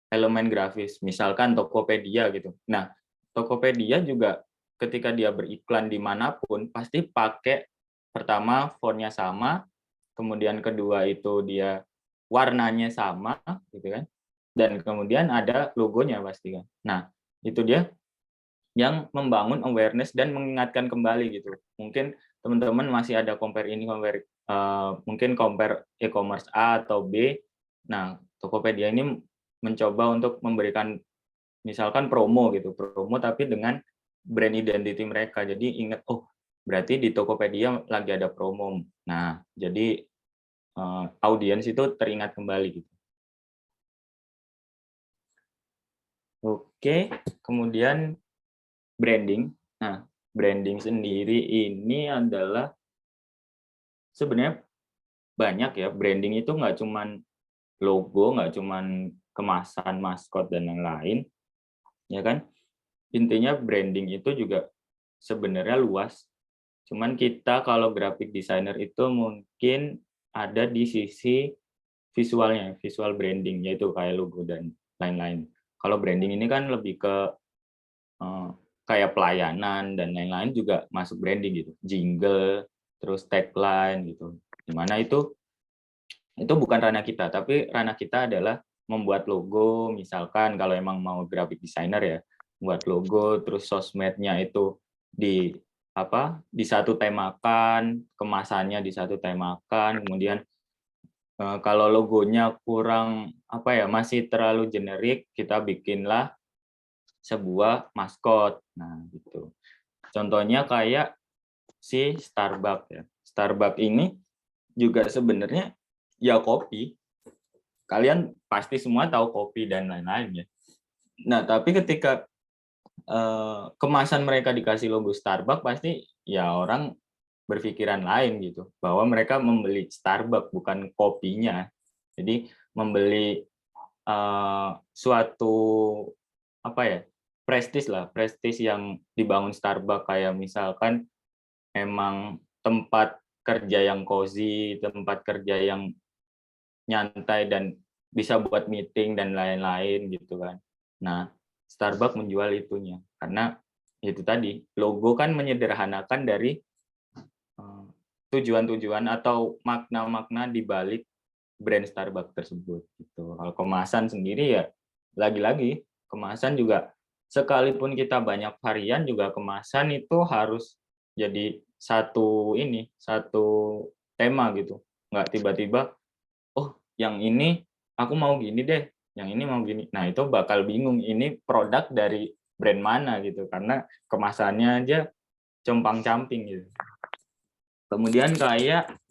Speaker 3: elemen grafis, misalkan Tokopedia gitu. Nah, Tokopedia juga ketika dia beriklan dimanapun, pasti pakai pertama fontnya sama, kemudian kedua itu dia warnanya sama, gitu kan, dan kemudian ada logonya pasti kan. Nah, itu dia yang membangun awareness dan mengingatkan kembali gitu. Mungkin teman-teman masih ada compare ini, mungkin compare e-commerce A atau B. Nah, Tokopedia ini mencoba untuk memberikan misalkan promo gitu, promo tapi dengan brand identity mereka. Jadi ingat, oh berarti di Tokopedia lagi ada promo. Nah, jadi audiens itu teringat kembali gitu. Oke, kemudian branding. Nah, branding sendiri ini adalah sebenarnya banyak ya. Branding itu nggak cuman logo, nggak cuman kemasan, maskot, dan lain-lain, ya kan? Intinya branding itu juga sebenarnya luas. Cuman kita kalau graphic designer itu mungkin ada di sisi visualnya, visual branding, yaitu kayak logo dan lain-lain. Kalau branding ini kan lebih ke kayak pelayanan dan lain-lain juga masuk branding gitu. Jingle, terus tagline gitu. Dimana itu bukan ranah kita, tapi ranah kita adalah membuat logo, misalkan kalau emang mau graphic designer ya, buat logo, terus sosmednya itu di disatu temakan, kemasannya disatu temakan, kemudian kalau logonya kurang masih terlalu generik, kita bikinlah sebuah maskot. Nah, gitu. Contohnya kayak si Starbucks ya. Starbucks ini juga sebenarnya ya kopi. Kalian pasti semua tahu kopi dan lain-lain ya. Nah, tapi ketika kemasan mereka dikasih logo Starbucks, pasti ya orang berpikiran lain gitu, bahwa mereka membeli Starbucks bukan kopinya. Jadi membeli suatu prestis yang dibangun Starbucks, kayak misalkan emang tempat kerja yang cozy, tempat kerja yang nyantai dan bisa buat meeting dan lain-lain gitu kan. Nah, Starbucks menjual itunya karena itu tadi, logo kan menyederhanakan dari tujuan-tujuan atau makna-makna di balik brand Starbucks tersebut gitu. Kalau kemasan sendiri ya lagi-lagi kemasan juga, sekalipun kita banyak varian juga kemasan itu harus jadi satu tema gitu. Nggak tiba-tiba, oh yang ini aku mau gini deh, yang ini mau gini. Nah itu bakal bingung ini produk dari brand mana gitu, karena kemasannya aja compang-camping gitu. Kemudian kayak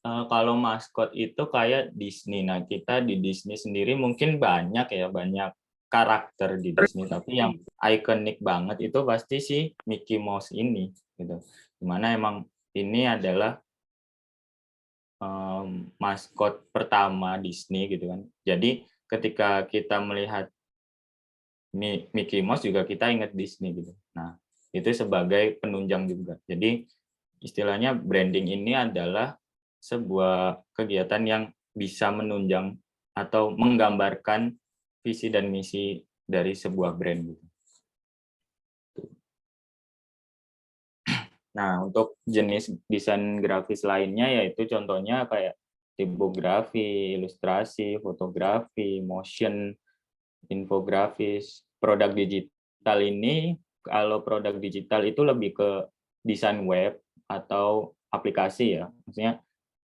Speaker 3: kalau maskot itu kayak Disney. Nah, kita di Disney sendiri mungkin banyak karakter di Disney, tapi yang ikonik banget itu pasti si Mickey Mouse ini gitu. Dimana emang ini adalah maskot pertama Disney gitu kan. Jadi ketika kita melihat Mickey Mouse juga kita ingat Disney gitu. Nah, itu sebagai penunjang juga. Jadi istilahnya branding ini adalah sebuah kegiatan yang bisa menunjang atau menggambarkan visi dan misi dari sebuah brand gitu. Nah, untuk jenis desain grafis lainnya yaitu contohnya kayak tipografi, ilustrasi, fotografi, motion, infografis. Produk digital ini, kalau produk digital itu lebih ke desain web atau aplikasi ya. Maksudnya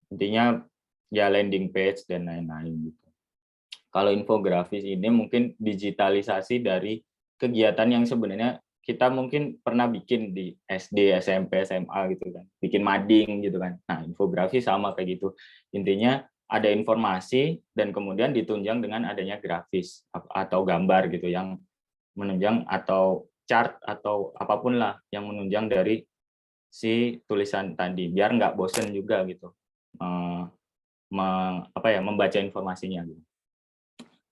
Speaker 3: intinya ya landing page dan lain-lain gitu. Kalau infografis ini mungkin digitalisasi dari kegiatan yang sebenarnya kita mungkin pernah bikin di SD, SMP, SMA gitu kan. Bikin mading gitu kan. Nah, infografis sama kayak gitu. Intinya ada informasi dan kemudian ditunjang dengan adanya grafis atau gambar gitu yang menunjang, atau chart atau apapun lah yang menunjang dari si tulisan tadi, biar nggak bosen juga gitu membaca informasinya gitu.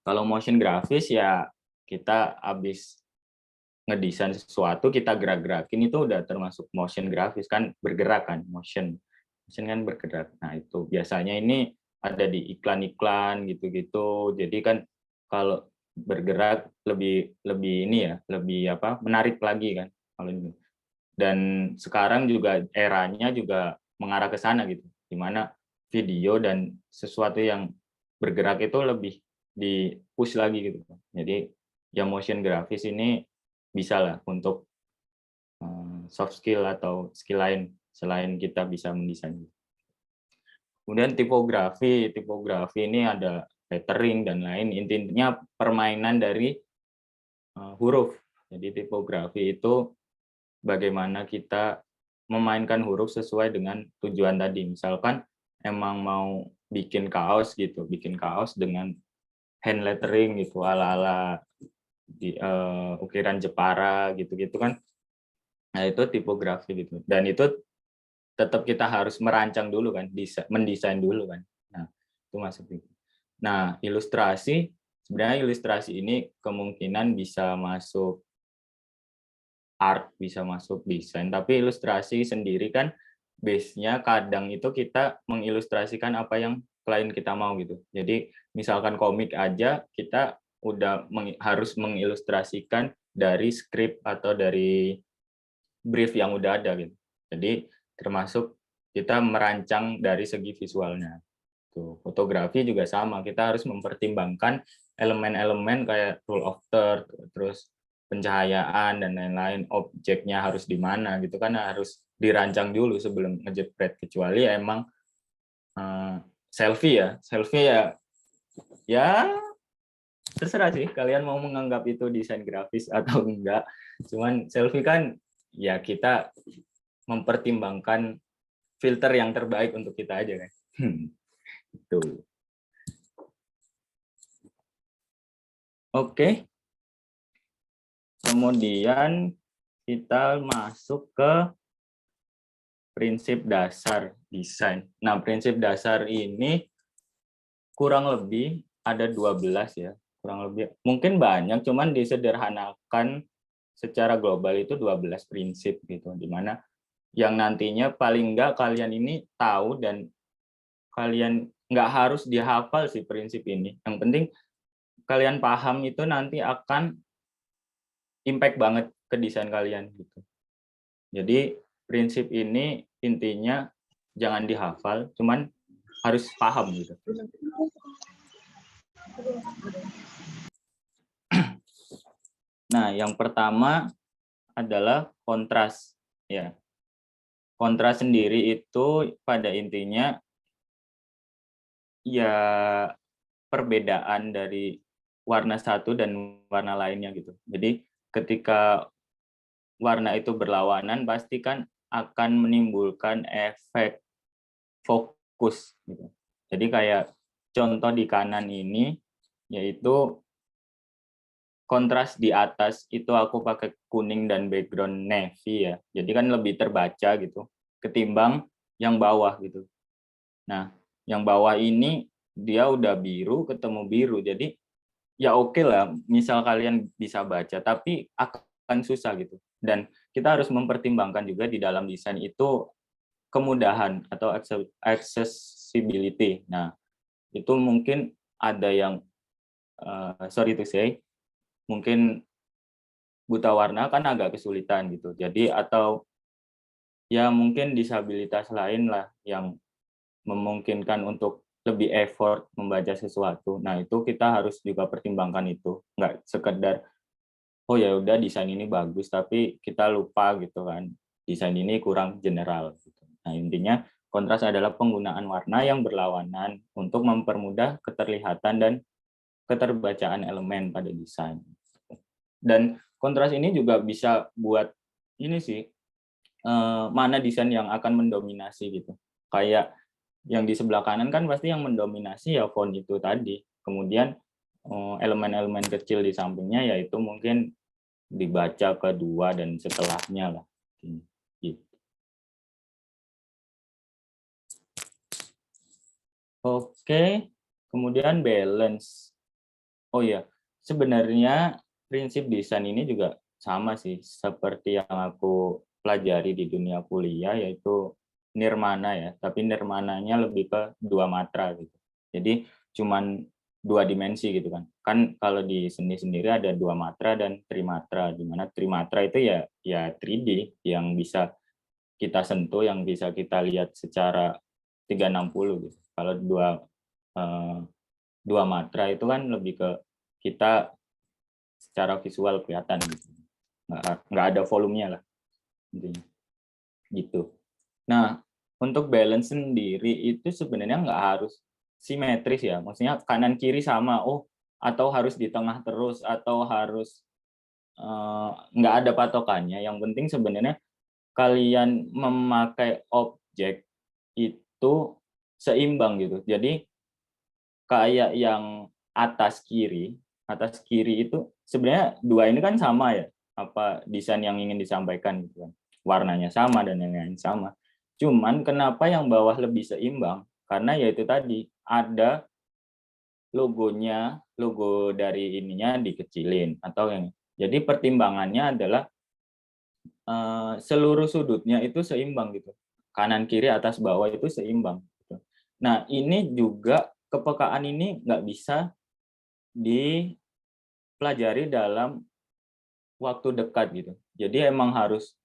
Speaker 3: Kalau motion grafis ya kita habis ngedesain sesuatu, kita gerak-gerakin, itu udah termasuk motion grafis kan, bergerak kan, motion kan bergerak. Nah itu biasanya ini ada di iklan-iklan gitu-gitu. Jadi kan kalau bergerak lebih ini ya, lebih menarik lagi kan kalau ini. Dan sekarang juga eranya juga mengarah ke sana gitu, di mana video dan sesuatu yang bergerak itu lebih di push lagi gitu. Jadi ya motion grafis ini bisa lah untuk soft skill atau skill lain selain kita bisa mendesain. Kemudian tipografi ini ada lettering dan lain, intinya permainan dari huruf. Jadi tipografi itu bagaimana kita memainkan huruf sesuai dengan tujuan tadi. Misalkan emang mau bikin kaos gitu, bikin kaos dengan hand lettering gitu, ala-ala ukiran Jepara gitu-gitu kan. Nah, itu tipografi gitu. Dan itu tetap kita harus merancang dulu kan, mendesain dulu kan. Nah, itu masuk itu. Nah, ilustrasi, sebenarnya ilustrasi ini kemungkinan bisa masuk art, bisa masuk desain, tapi ilustrasi sendiri kan base-nya kadang itu kita mengilustrasikan apa yang klien kita mau gitu. Jadi misalkan komik aja kita udah harus mengilustrasikan dari skrip atau dari brief yang udah ada gitu. Jadi termasuk kita merancang dari segi visualnya. Tuh, fotografi juga sama, kita harus mempertimbangkan elemen-elemen kayak rule of third, terus pencahayaan dan lain-lain, objeknya harus di mana gitu kan, harus dirancang dulu sebelum ngejepret, kecuali emang selfie ya terserah sih kalian mau menganggap itu desain grafis atau enggak. Cuman selfie kan ya kita mempertimbangkan filter yang terbaik untuk kita aja kan. Itu. Oke. Kemudian kita masuk ke prinsip dasar desain. Nah, prinsip dasar ini kurang lebih ada 12 ya. Kurang lebih. Mungkin banyak, cuman disederhanakan secara global itu 12 prinsip gitu. Di mana yang nantinya paling enggak kalian ini tahu dan kalian nggak harus dihafal sih prinsip ini. Yang penting kalian paham itu nanti akan impact banget ke desain kalian gitu. Jadi prinsip ini intinya jangan dihafal, cuman harus paham gitu. Nah, yang pertama adalah kontras ya. Kontras sendiri itu pada intinya ya perbedaan dari warna satu dan warna lainnya gitu. Jadi ketika warna itu berlawanan pasti kan akan menimbulkan efek fokus gitu. Jadi kayak contoh di kanan ini yaitu kontras di atas itu aku pakai kuning dan background navy ya. Jadi kan lebih terbaca gitu ketimbang yang bawah gitu. Nah, yang bawah ini dia udah biru ketemu biru. Jadi ya oke lah misal kalian bisa baca tapi akan susah gitu. Dan kita harus mempertimbangkan juga di dalam desain itu kemudahan atau accessibility. Nah, itu mungkin ada yang sorry to say, mungkin buta warna kan agak kesulitan gitu. Jadi atau ya mungkin disabilitas lain lah yang memungkinkan untuk lebih effort membaca sesuatu. Nah, itu kita harus juga pertimbangkan itu. Nggak sekedar oh ya udah desain ini bagus tapi kita lupa gitu kan. Desain ini kurang general gitu. Nah, intinya kontras adalah penggunaan warna yang berlawanan untuk mempermudah keterlihatan dan keterbacaan elemen pada desain. Dan kontras ini juga bisa buat ini sih mana desain yang akan mendominasi gitu. Kayak yang di sebelah kanan kan pasti yang mendominasi ya font itu tadi. Kemudian elemen-elemen kecil di sampingnya yaitu mungkin dibaca kedua dan setelahnya lah. Gitu. Oke, kemudian balance. Oh ya, sebenarnya prinsip desain ini juga sama sih seperti yang aku pelajari di dunia kuliah yaitu nirmana ya, tapi nirmananya lebih ke dua matra gitu. Jadi cuman dua dimensi gitu kan. Kan kalau di seni sendiri ada dua matra dan trimatra, di mana trimatra itu ya 3D yang bisa kita sentuh, yang bisa kita lihat secara 360 gitu. Kalau dua matra itu kan lebih ke kita secara visual kelihatan gitu. Nggak ada volumenya lah intinya. Gitu. Nah, untuk balance sendiri itu sebenarnya nggak harus simetris ya. Maksudnya kanan kiri sama, atau harus di tengah terus, atau harus nggak ada patokannya. Yang penting sebenarnya kalian memakai objek itu seimbang gitu. Jadi kayak yang atas kiri itu sebenarnya dua ini kan sama ya, apa desain yang ingin disampaikan gitu kan. Warnanya sama dan lain-lain sama. Cuman kenapa yang bawah lebih seimbang? Karena yaitu tadi ada logo dari ininya dikecilin atau yang jadi pertimbangannya adalah seluruh sudutnya itu seimbang gitu. Kanan kiri atas bawah itu seimbang gitu. Nah, ini juga kepekaan ini nggak bisa dipelajari dalam waktu dekat gitu. Jadi emang harus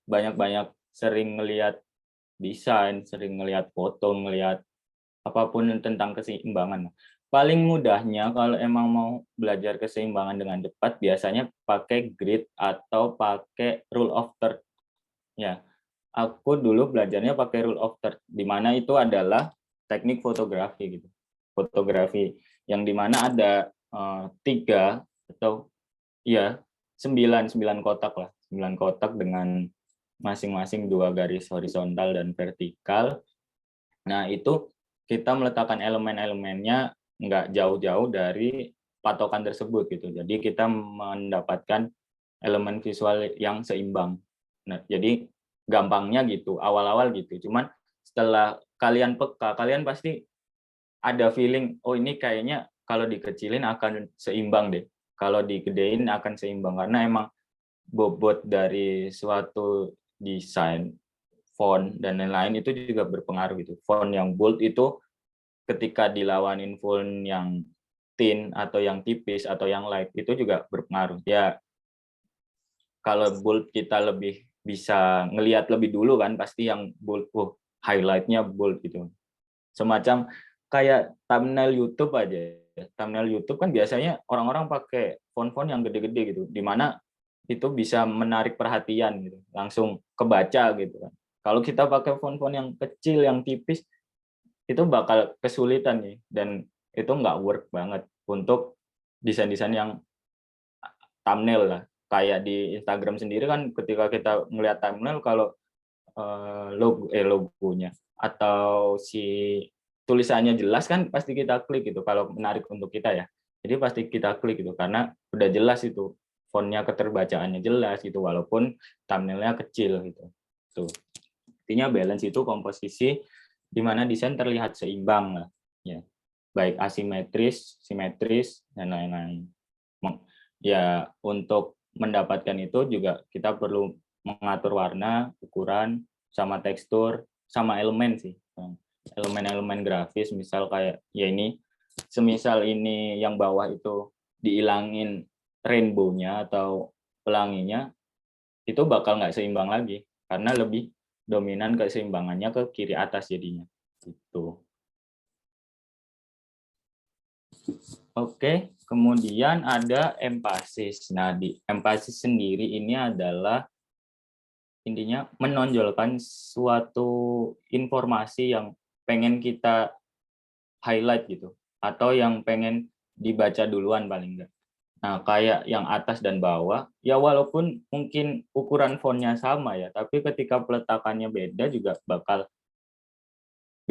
Speaker 3: banyak-banyak sering ngelihat desain, sering ngelihat foto, ngelihat apapun tentang keseimbangan. Paling mudahnya kalau emang mau belajar keseimbangan dengan cepat, biasanya pakai grid atau pakai rule of third. Ya, aku dulu belajarnya pakai rule of third, di mana itu adalah teknik fotografi gitu. Fotografi yang di mana ada 3 atau ya 9 kotak lah, 9 kotak dengan masing-masing 2 garis horizontal dan vertikal. Nah, itu kita meletakkan elemen-elemennya nggak jauh-jauh dari patokan tersebut gitu. Jadi kita mendapatkan elemen visual yang seimbang. Nah, jadi gampangnya gitu, awal-awal gitu. Cuman setelah kalian peka, kalian pasti ada feeling, oh ini kayaknya kalau dikecilin akan seimbang deh. Kalau digedein akan seimbang karena emang bobot dari suatu desain, font dan lain-lain itu juga berpengaruh gitu. Font yang bold itu ketika dilawanin font yang thin atau yang tipis atau yang light itu juga berpengaruh. Ya kalau bold kita lebih bisa ngelihat lebih dulu kan, pasti yang bold, highlight-nya bold gitu. Semacam kayak thumbnail YouTube aja. Thumbnail YouTube kan biasanya orang-orang pakai font-font yang gede-gede gitu, di mana itu bisa menarik perhatian gitu, langsung kebaca gitu kan. Kalau kita pakai font-font yang kecil, yang tipis, itu bakal kesulitan nih, dan itu nggak work banget untuk desain-desain yang thumbnail lah. Kayak di Instagram sendiri kan ketika kita melihat thumbnail, kalau logonya atau si tulisannya jelas kan pasti kita klik gitu kalau menarik untuk kita ya. Jadi pasti kita klik gitu karena udah jelas itu fontnya, keterbacaannya jelas gitu walaupun thumbnailnya kecil gitu. Tuh. Intinya balance itu komposisi di mana desain terlihat seimbang lah ya. Baik asimetris, simetris dan lain-lain. Ya untuk mendapatkan itu juga kita perlu mengatur warna, ukuran, sama tekstur, sama elemen sih. Elemen-elemen grafis, misal kayak ya ini, semisal ini yang bawah itu dihilangin rainbow-nya atau pelanginya, itu bakal nggak seimbang lagi, karena lebih dominan keseimbangannya ke kiri atas jadinya. Gitu. Oke, kemudian ada empasis. Nah, di empasis sendiri ini adalah intinya menonjolkan suatu informasi yang pengen kita highlight gitu, atau yang pengen dibaca duluan paling enggak. Nah, kayak yang atas dan bawah, ya walaupun mungkin ukuran fontnya sama ya, tapi ketika peletakannya beda juga bakal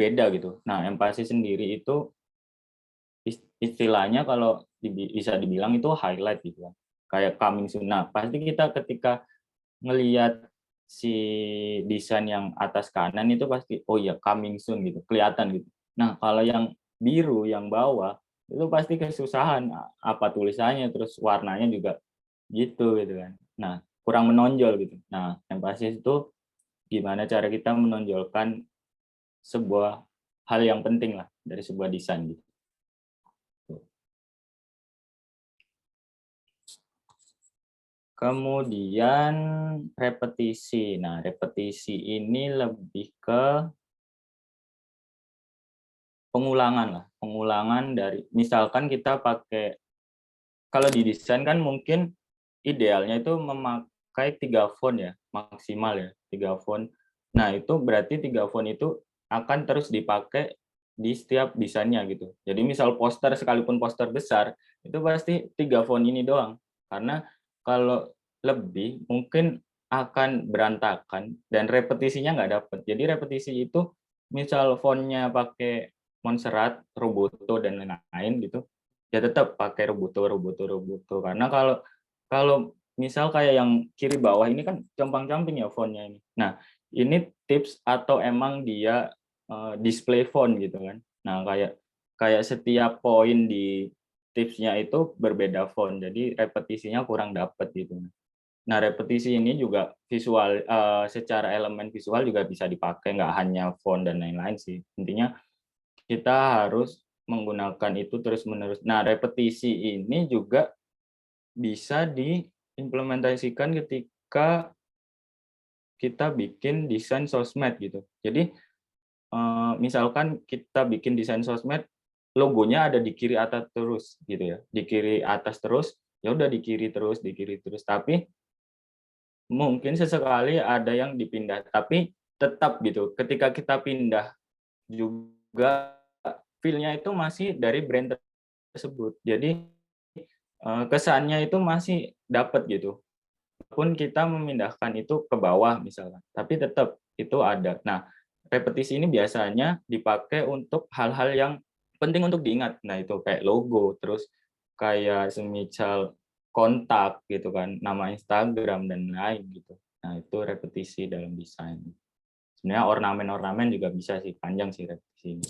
Speaker 3: beda gitu. Nah, empasis sendiri itu istilahnya kalau bisa dibilang itu highlight gitu kan. Kayak coming soon. Nah, pasti kita ketika ngelihat si desain yang atas kanan itu pasti oh ya coming soon gitu, kelihatan gitu. Nah, kalau yang biru yang bawah itu pasti kesusahan apa tulisannya, terus warnanya juga gitu kan. Nah, kurang menonjol gitu. Nah, empasis itu gimana cara kita menonjolkan sebuah hal yang penting lah dari sebuah desain gitu. Kemudian repetisi. Nah, repetisi ini lebih ke pengulangan lah, pengulangan dari misalkan kita pakai, kalau di desain kan mungkin idealnya itu memakai 3 font ya, maksimal ya, 3 font. Nah, itu berarti 3 font itu akan terus dipakai di setiap desainnya gitu. Jadi misal poster, sekalipun poster besar, itu pasti 3 font ini doang. Karena kalau lebih mungkin akan berantakan dan repetisinya nggak dapat. Jadi repetisi itu misal fontnya pakai Montserrat, Roboto dan lain-lain gitu, ya tetap pakai Roboto. Karena kalau kalau misal kayak yang kiri bawah ini kan compang-camping ya fontnya ini. Nah, ini tips atau emang dia display font gitu kan. Nah, kayak kayak setiap poin di tipsnya itu berbeda font, jadi repetisinya kurang dapat gitu. Nah, repetisi ini juga visual, secara elemen visual juga bisa dipakai, nggak hanya font dan lain-lain sih. Intinya kita harus menggunakan itu terus-menerus. Nah, repetisi ini juga bisa diimplementasikan ketika kita bikin desain sosmed gitu. Jadi, misalkan kita bikin desain sosmed, logonya ada di kiri atas terus gitu ya, di kiri atas terus, ya udah di kiri terus. Tapi mungkin sesekali ada yang dipindah, tapi tetap gitu, ketika kita pindah juga feel-nya itu masih dari brand tersebut. Jadi, kesannya itu masih dapat gitu, walaupun kita memindahkan itu ke bawah misalnya, tapi tetap itu ada. Nah, repetisi ini biasanya dipakai untuk hal-hal yang penting untuk diingat. Nah, itu kayak logo, terus kayak semisal kontak gitu kan, nama Instagram dan lain gitu. Nah, itu repetisi dalam desain. Sebenarnya ornamen-ornamen juga bisa sih, panjang sih repetisi ini.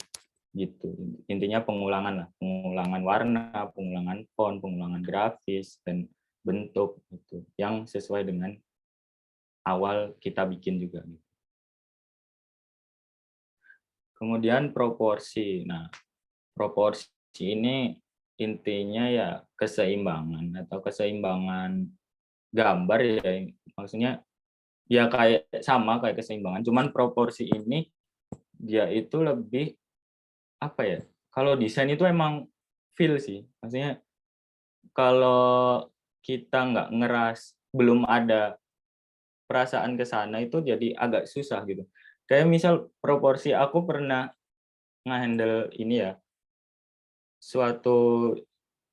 Speaker 3: Gitu. Intinya pengulangan lah, pengulangan warna, pengulangan font, pengulangan grafis dan bentuk gitu, yang sesuai dengan awal kita bikin juga. Kemudian proporsi. Nah, proporsi ini intinya ya keseimbangan atau keseimbangan gambar ya, maksudnya ya kayak sama kayak keseimbangan, cuman proporsi ini dia itu lebih apa ya? Kalau desain itu emang feel sih, maksudnya kalau kita nggak belum ada perasaan ke sana itu jadi agak susah gitu. Kayak misal proporsi aku pernah nge-handle ini ya, suatu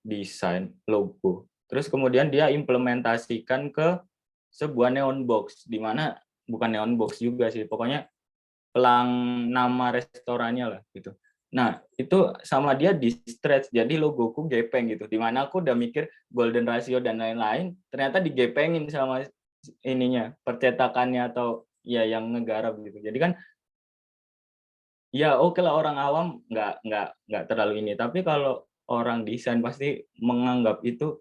Speaker 3: desain logo. Terus kemudian dia implementasikan ke sebuah neon box, di mana bukan neon box juga sih, pokoknya pelang nama restorannya lah gitu. Nah, itu sama dia di stretch, jadi logoku gepeng gitu. Di mana aku udah mikir golden ratio dan lain-lain, ternyata digepengin sama ininya, percetakannya atau ya yang ngegarap gitu. Jadi kan ya oke lah orang awam nggak terlalu ini, tapi kalau orang desain pasti menganggap itu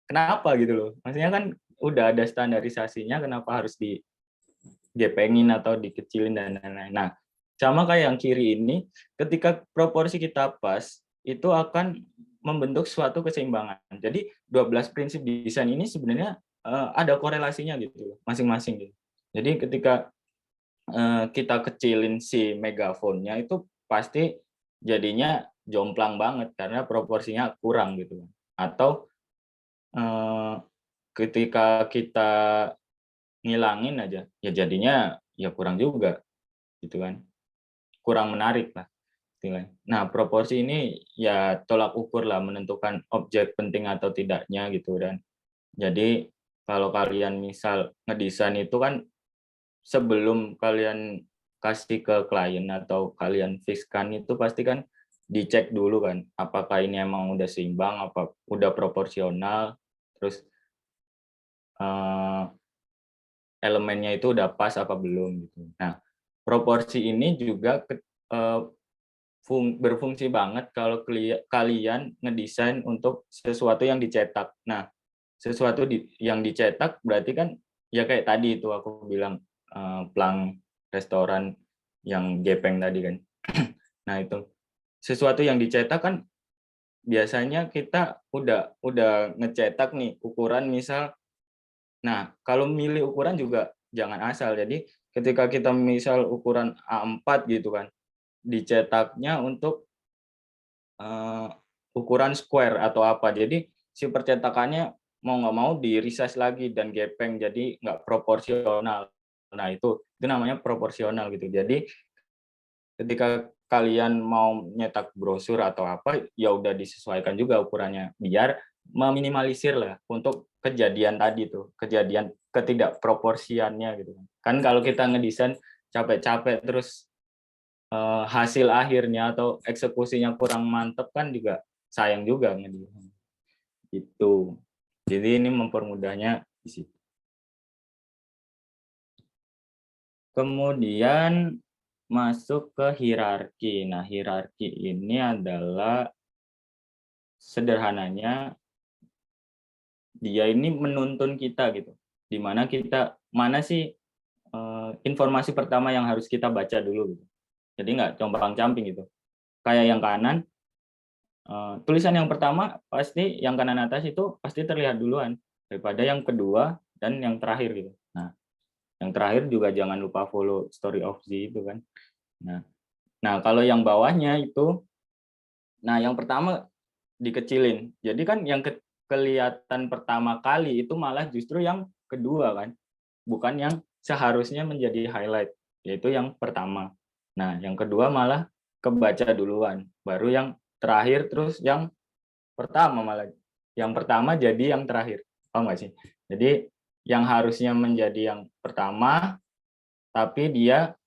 Speaker 3: kenapa gitu loh. Maksudnya kan udah ada standarisasinya, kenapa harus digepengin atau dikecilin dan lain-lain. Nah, sama kayak yang kiri ini, ketika proporsi kita pas, itu akan membentuk suatu keseimbangan. Jadi 12 prinsip desain ini sebenarnya ada korelasinya gitu loh, masing-masing gitu. Jadi ketika kita kecilin si megafonnya itu pasti jadinya jomplang banget karena proporsinya kurang gitu kan. Atau ketika kita ngilangin aja, ya jadinya ya kurang juga gitu kan, kurang menarik lah istilahnya. Nah, proporsi ini ya tolak ukur lah menentukan objek penting atau tidaknya gitu. Dan jadi kalau kalian misal ngedesain itu kan sebelum kalian kasih ke klien atau kalian fixkan itu pasti kan dicek dulu kan, apakah ini emang udah seimbang, apa udah proporsional, terus elemennya itu udah pas apa belum gitu. Nah, proporsi ini juga berfungsi banget kalau kalian ngedesain untuk sesuatu yang dicetak. Nah, sesuatu yang dicetak berarti kan ya kayak tadi itu aku bilang pelang restoran yang gepeng tadi kan. Nah, itu sesuatu yang dicetak kan biasanya kita udah ngecetak nih ukuran misal. Nah, kalau milih ukuran juga jangan asal. Jadi ketika kita misal ukuran A4 gitu kan, dicetaknya untuk ukuran square atau apa. Jadi si percetakannya mau nggak mau di-resize lagi dan gepeng, jadi nggak proporsional. Nah, itu namanya proporsional gitu. Jadi ketika kalian mau nyetak brosur atau apa, ya udah disesuaikan juga ukurannya biar meminimalisir lah untuk kejadian tadi tuh, kejadian ketidakproporsiannya gitu kan. Kan kalau kita ngedesain capek-capek terus hasil akhirnya atau eksekusinya kurang mantep kan juga sayang juga ngedesain. Gitu. Jadi ini mempermudahnya di situ. Kemudian masuk ke hierarki. Nah, hierarki ini adalah sederhananya dia ini menuntun kita gitu. Di mana mana sih informasi pertama yang harus kita baca dulu gitu. Jadi nggak compang-camping gitu. Kayak yang kanan, tulisan yang pertama pasti yang kanan atas itu pasti terlihat duluan daripada yang kedua dan yang terakhir gitu. Nah, yang terakhir juga jangan lupa follow story of Z itu kan. Nah kalau yang bawahnya itu, nah yang pertama dikecilin. Jadi kan yang kelihatan pertama kali itu malah justru yang kedua kan, bukan yang seharusnya menjadi highlight, yaitu yang pertama. Nah yang kedua malah kebaca duluan, baru yang terakhir, terus yang pertama malah yang pertama jadi yang terakhir. Paham nggak sih? Jadi yang harusnya menjadi yang pertama, tapi dia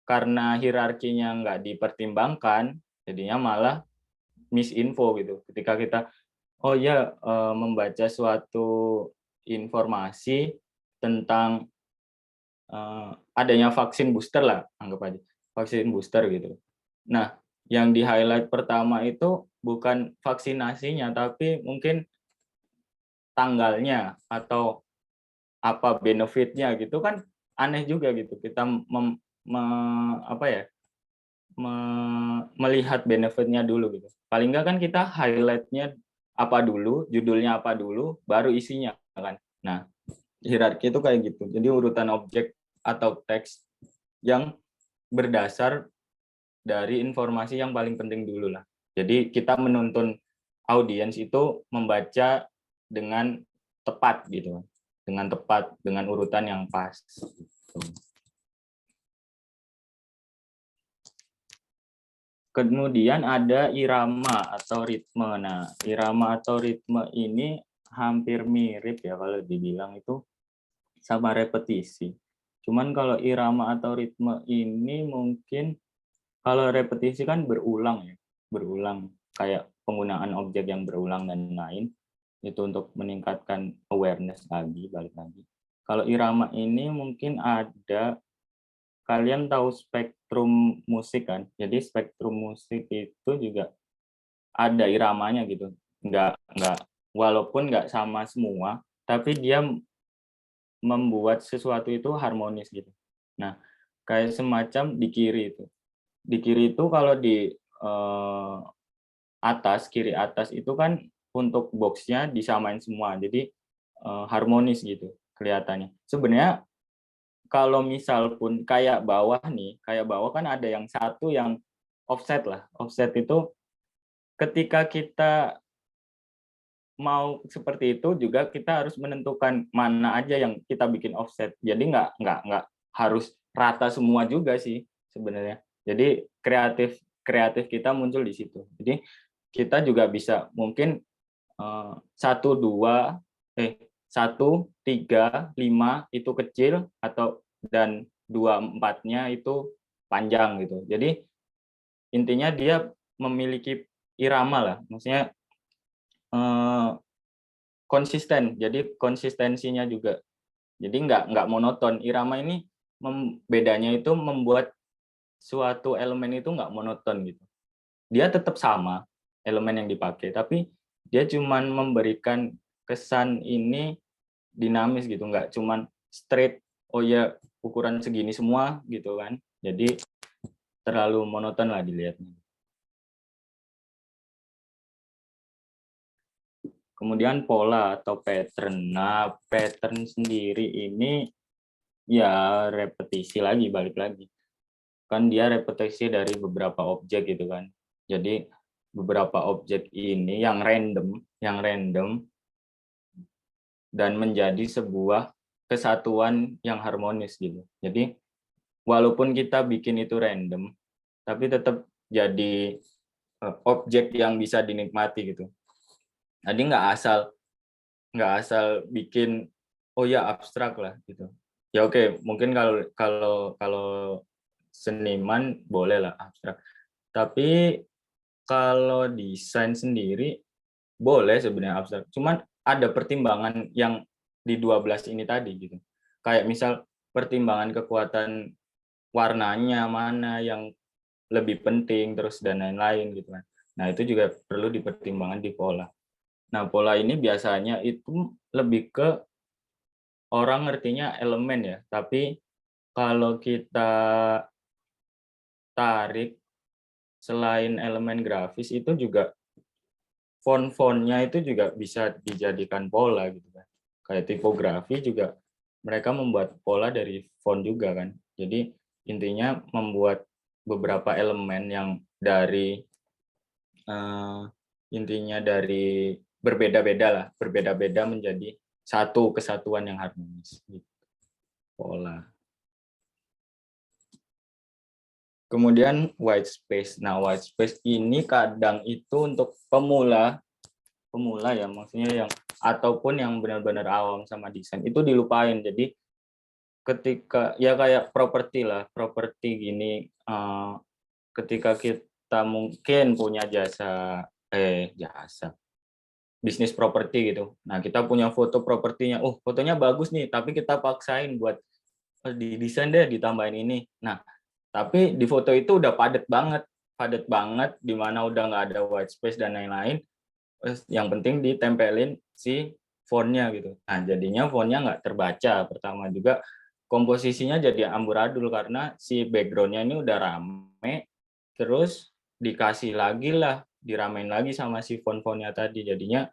Speaker 3: karena hierarkinya nggak dipertimbangkan, jadinya malah misinfo gitu. Ketika kita membaca suatu informasi tentang adanya vaksin booster lah, anggap aja vaksin booster gitu. Nah, yang di highlight pertama itu bukan vaksinasinya, tapi mungkin tanggalnya atau apa benefitnya gitu kan, aneh juga gitu. Kita melihat benefitnya dulu gitu. Paling enggak kan kita highlightnya apa dulu, judulnya apa dulu, baru isinya kan. Nah, hierarki itu kayak gitu. Jadi urutan objek atau teks yang berdasar dari informasi yang paling penting dulu lah. Jadi kita menuntun audiens itu membaca dengan tepat gitu. Dengan tepat, dengan urutan yang pas. Gitu. Kemudian ada irama atau ritme. Nah, irama atau ritme ini hampir mirip ya kalau dibilang itu sama repetisi. Cuman kalau irama atau ritme ini mungkin kalau repetisi kan berulang ya, berulang kayak penggunaan objek yang berulang dan lain itu untuk meningkatkan awareness lagi, balik lagi. Kalau irama ini mungkin ada, kalian tahu spektrum musik kan? Jadi spektrum musik itu juga ada iramanya gitu. Walaupun nggak sama semua, tapi dia membuat sesuatu itu harmonis gitu. Nah, kayak semacam di kiri itu. Di kiri itu kalau di atas, kiri atas itu kan untuk boxnya disamain semua. Jadi harmonis gitu kelihatannya. Sebenarnya kalau misal pun kayak bawah nih, kayak bawah kan ada yang satu yang offset lah. Offset itu ketika kita mau seperti itu juga kita harus menentukan mana aja yang kita bikin offset. Jadi nggak harus rata semua juga sih sebenarnya. Jadi kreatif kita muncul di situ. Jadi kita juga bisa mungkin 1, 3, 5 itu kecil dan 2, 4-nya itu panjang gitu. Jadi intinya dia memiliki irama lah, maksudnya konsisten. Jadi konsistensinya juga. Jadi nggak monoton. Irama ini bedanya itu membuat suatu elemen itu nggak monoton gitu. Dia tetap sama elemen yang dipakai, tapi dia cuman memberikan kesan ini dinamis gitu, nggak cuman straight, oh ya ukuran segini semua gitu kan. Jadi terlalu monoton lah dilihatnya. Kemudian pola atau pattern. Nah, pattern sendiri ini ya repetisi lagi, balik lagi. Kan dia repetisi dari beberapa objek gitu kan. Jadi beberapa objek ini yang random dan menjadi sebuah kesatuan yang harmonis gitu. Jadi walaupun kita bikin itu random, tapi tetap jadi objek yang bisa dinikmati gitu. Jadi nggak asal bikin oh ya abstrak lah gitu. Ya oke, mungkin kalau seniman boleh lah abstrak. Tapi kalau desain sendiri boleh sebenarnya abstrak. Cuman ada pertimbangan yang di 12 ini tadi gitu. Kayak misal pertimbangan kekuatan warnanya mana yang lebih penting terus dan lain-lain gitu kan. Nah, itu juga perlu dipertimbangkan di pola. Nah, pola ini biasanya itu lebih ke orang ngertinya elemen ya, tapi kalau kita tarik selain elemen grafis itu juga font-fontnya itu juga bisa dijadikan pola gitu kan. Kayak tipografi juga mereka membuat pola dari font juga kan. Jadi intinya membuat beberapa elemen yang dari intinya dari berbeda-beda lah, berbeda-beda menjadi satu kesatuan yang harmonis gitu. Pola. Kemudian white space. Nah, white space ini kadang itu untuk pemula ya, maksudnya yang ataupun yang benar-benar awam sama desain itu dilupain. Jadi ketika ya kayak properti lah, properti gini ketika kita mungkin punya jasa bisnis properti gitu. Nah, kita punya foto propertinya. Oh, fotonya bagus nih, tapi kita paksain buat di desain deh ditambahin ini. Nah, tapi di foto itu udah padat banget di mana udah nggak ada white space dan lain-lain. Yang penting ditempelin si fontnya gitu. Nah, jadinya fontnya nggak terbaca. Pertama juga komposisinya jadi amburadul karena si backgroundnya ini udah rame, terus dikasih lagi lah, diramein lagi sama si font-fontnya tadi. Jadinya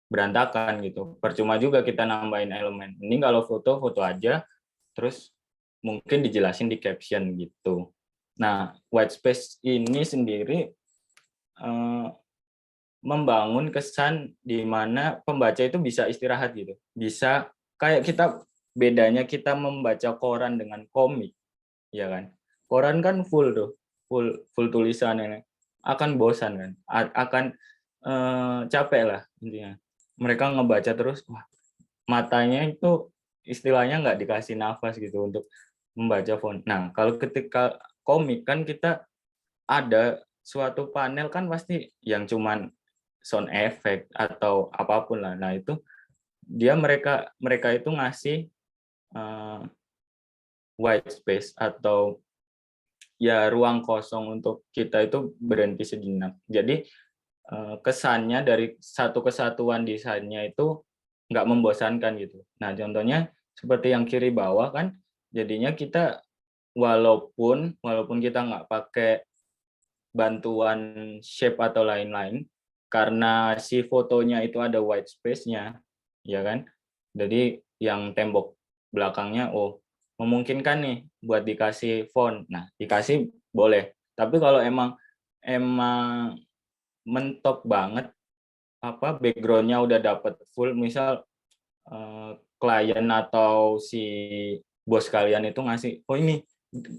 Speaker 3: berantakan gitu. Percuma juga kita nambahin elemen. Ini kalau foto aja, terus mungkin dijelasin di caption gitu. Nah, white space ini sendiri membangun kesan di mana pembaca itu bisa istirahat gitu. Bisa kayak bedanya kita membaca koran dengan komik, ya kan? Koran kan full tuh, full tulisan ini. Akan bosan kan? Akan capek lah intinya. Mereka ngebaca terus, wah, matanya itu istilahnya nggak dikasih nafas gitu untuk membaca font. Nah, kalau ketika komik kan kita ada suatu panel kan pasti yang cuman sound effect atau apapun lah. Nah, itu mereka itu ngasih white space atau ya ruang kosong untuk kita itu berhenti sejenak. Jadi kesannya dari satu kesatuan desainnya itu nggak membosankan gitu. Nah, contohnya seperti yang kiri bawah kan, jadinya kita walaupun kita nggak pakai bantuan shape atau lain-lain, karena si fotonya itu ada white space-nya, ya kan? Jadi yang tembok belakangnya, memungkinkan nih buat dikasih font. Nah, dikasih boleh. Tapi kalau emang mentok banget, background-nya udah dapet full, misal klien atau si bos kalian itu ngasih, ini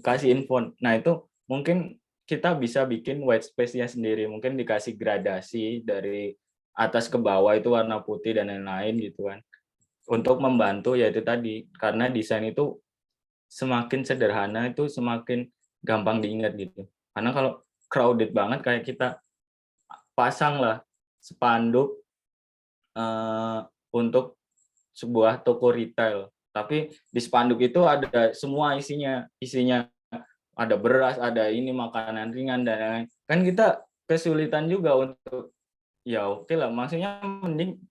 Speaker 3: kasihin font. Nah, itu mungkin kita bisa bikin white space-nya sendiri, mungkin dikasih gradasi dari atas ke bawah itu warna putih dan lain-lain gitu kan. Untuk membantu ya itu tadi, karena desain itu semakin sederhana itu semakin gampang diingat gitu. Karena kalau crowded banget kayak kita pasang lah spanduk untuk sebuah toko retail, tapi di spanduk itu ada semua isinya ada beras, ada ini makanan ringan dan lain-lain. Kan kita kesulitan juga untuk ya oke lah, maksudnya mending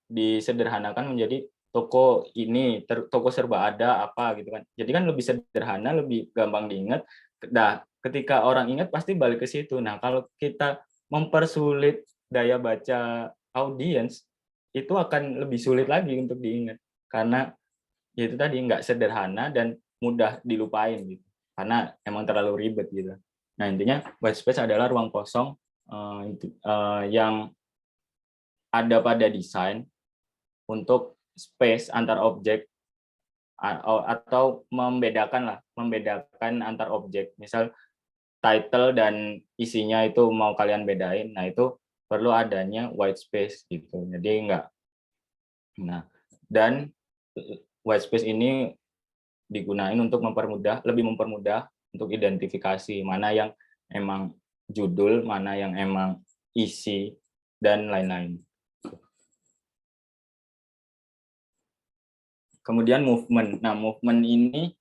Speaker 3: disederhanakan menjadi toko ini, toko serba ada apa gitu kan. Jadi kan lebih sederhana, lebih gampang diingat. Nah, ketika orang ingat pasti balik ke situ. Nah, kalau kita mempersulit daya baca audiens, itu akan lebih sulit lagi untuk diingat. Karena ya itu tadi nggak sederhana dan mudah dilupain gitu. Karena emang terlalu ribet gitu. Nah, intinya white space adalah ruang kosong yang ada pada desain untuk space antar objek atau membedakan antar objek. Misal title dan isinya itu mau kalian bedain, nah itu perlu adanya white space gitu. Jadi enggak. Nah, dan white space ini digunain untuk lebih mempermudah untuk identifikasi mana yang emang judul, mana yang emang isi, dan lain-lain. Kemudian movement. Nah, movement ini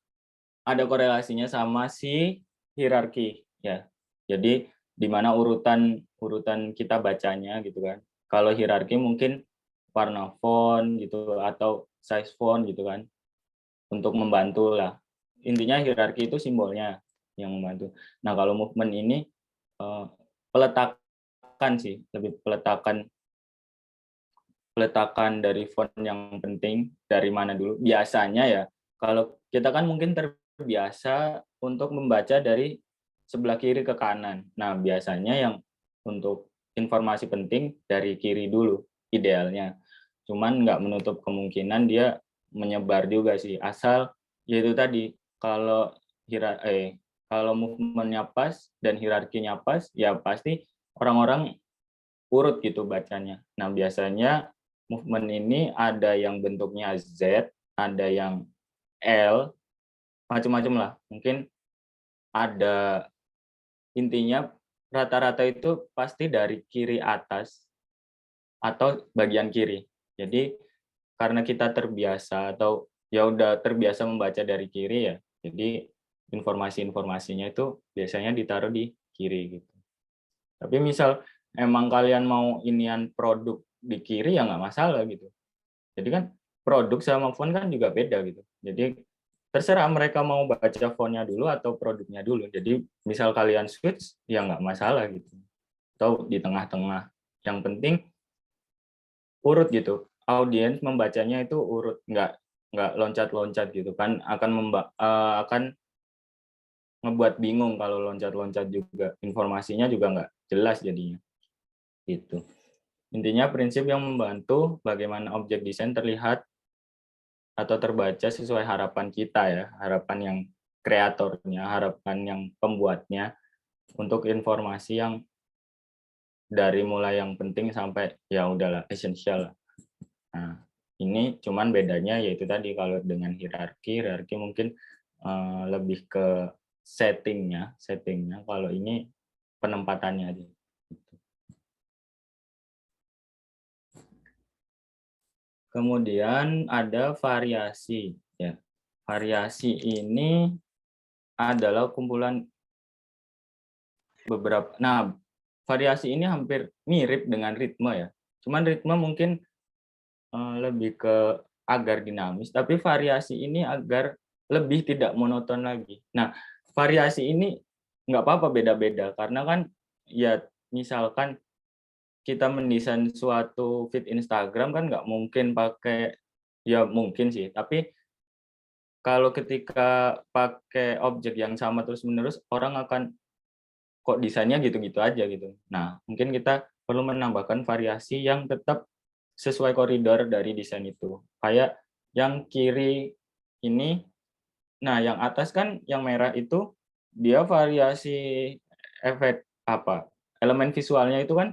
Speaker 3: ada korelasinya sama si hierarki ya. Jadi di mana urutan kita bacanya gitu kan. Kalau hierarki mungkin warna font gitu atau size font gitu kan untuk membantu lah. Intinya hierarki itu simbolnya yang membantu. Nah, kalau movement ini peletakan sih, lebih peletakan dari font yang penting dari mana dulu. Biasanya ya, kalau kita kan mungkin terbiasa untuk membaca dari sebelah kiri ke kanan. Nah, biasanya yang untuk informasi penting dari kiri dulu, idealnya. Cuman nggak menutup kemungkinan dia menyebar juga sih. Asal, yaitu tadi, kalau movementnya pas dan hierarkinya pas, ya pasti orang-orang urut gitu bacanya. Nah, biasanya movement ini ada yang bentuknya Z, ada yang L, macam-macam lah. Mungkin ada, intinya rata-rata itu pasti dari kiri atas atau bagian kiri. Jadi karena kita terbiasa atau ya udah terbiasa membaca dari kiri ya, jadi informasi-informasinya itu biasanya ditaruh di kiri gitu. Tapi misal emang kalian mau inian produk di kiri ya nggak masalah gitu. Jadi kan produk sama font kan juga beda gitu. Jadi terserah mereka mau baca fontnya dulu atau produknya dulu. Jadi misal kalian switch ya nggak masalah gitu. Atau di tengah-tengah. Yang penting urut gitu. Audiens membacanya itu urut, nggak loncat-loncat gitu kan, akan ngebuat bingung kalau loncat-loncat juga, informasinya juga nggak jelas jadinya. Gitu. Intinya prinsip yang membantu bagaimana objek desain terlihat atau terbaca sesuai harapan kita ya, harapan yang kreatornya, harapan yang pembuatnya untuk informasi yang dari mulai yang penting sampai ya udahlah esensial lah. Nah, ini cuman bedanya yaitu tadi kalau dengan hierarki mungkin lebih ke settingnya, kalau ini penempatannya aja. Kemudian ada variasi ya. Variasi ini adalah kumpulan beberapa. Nah, variasi ini hampir mirip dengan ritme ya. Cuman ritme mungkin lebih ke agar dinamis, tapi variasi ini agar lebih tidak monoton lagi. Nah, variasi ini nggak apa-apa beda-beda, karena kan ya misalkan kita mendesain suatu feed Instagram kan nggak mungkin pakai, ya mungkin sih, tapi kalau ketika pakai objek yang sama terus-menerus, orang akan kok desainnya gitu-gitu aja gitu. Nah, mungkin kita perlu menambahkan variasi yang tetap sesuai koridor dari desain itu. Kayak yang kiri ini, nah yang atas kan yang merah itu dia variasi efek apa? Elemen visualnya itu kan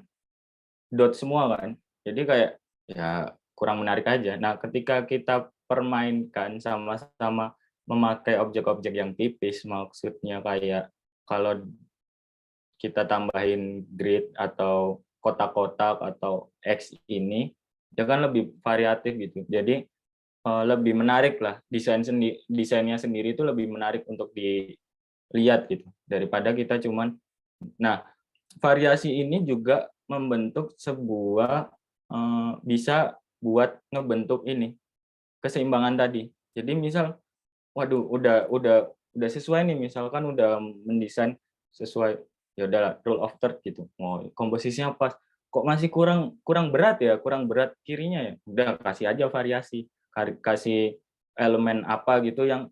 Speaker 3: dot semua kan. Jadi kayak ya kurang menarik aja. Nah, ketika kita permainkan sama-sama memakai objek-objek yang tipis, maksudnya kayak kalau kita tambahin grid atau kotak-kotak atau X ini, dia kan lebih variatif gitu. Jadi lebih menarik lah, desainnya sendiri itu lebih menarik untuk dilihat gitu daripada kita cuman. Nah, variasi ini juga membentuk sebuah bisa buat ngebentuk ini keseimbangan tadi. Jadi misal, waduh udah sesuai nih, misalkan udah mendesain sesuai, ya udahlah rule of third gitu. Mau komposisinya pas, kok masih kurang berat ya, kurang berat kirinya ya. Udah kasih aja variasi, kasih elemen apa gitu yang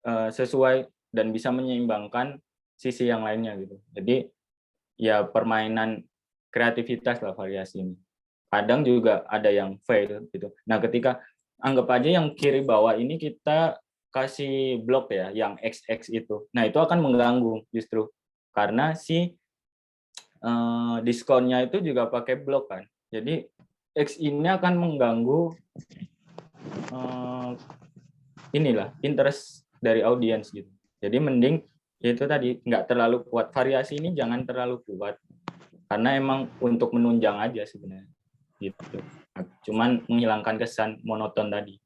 Speaker 3: sesuai dan bisa menyeimbangkan sisi yang lainnya gitu. Jadi ya permainan kreativitas lah variasi ini. Kadang juga ada yang fail gitu. Nah, ketika anggap aja yang kiri bawah ini kita kasih blok ya, yang XX itu. Nah, itu akan mengganggu justru karena si diskonnya itu juga pakai blok kan. Jadi X ini akan mengganggu interest dari audiens gitu. Jadi mending itu tadi nggak terlalu kuat, variasi ini jangan terlalu kuat karena emang untuk menunjang aja sebenarnya gitu. Cuman menghilangkan kesan monoton tadi.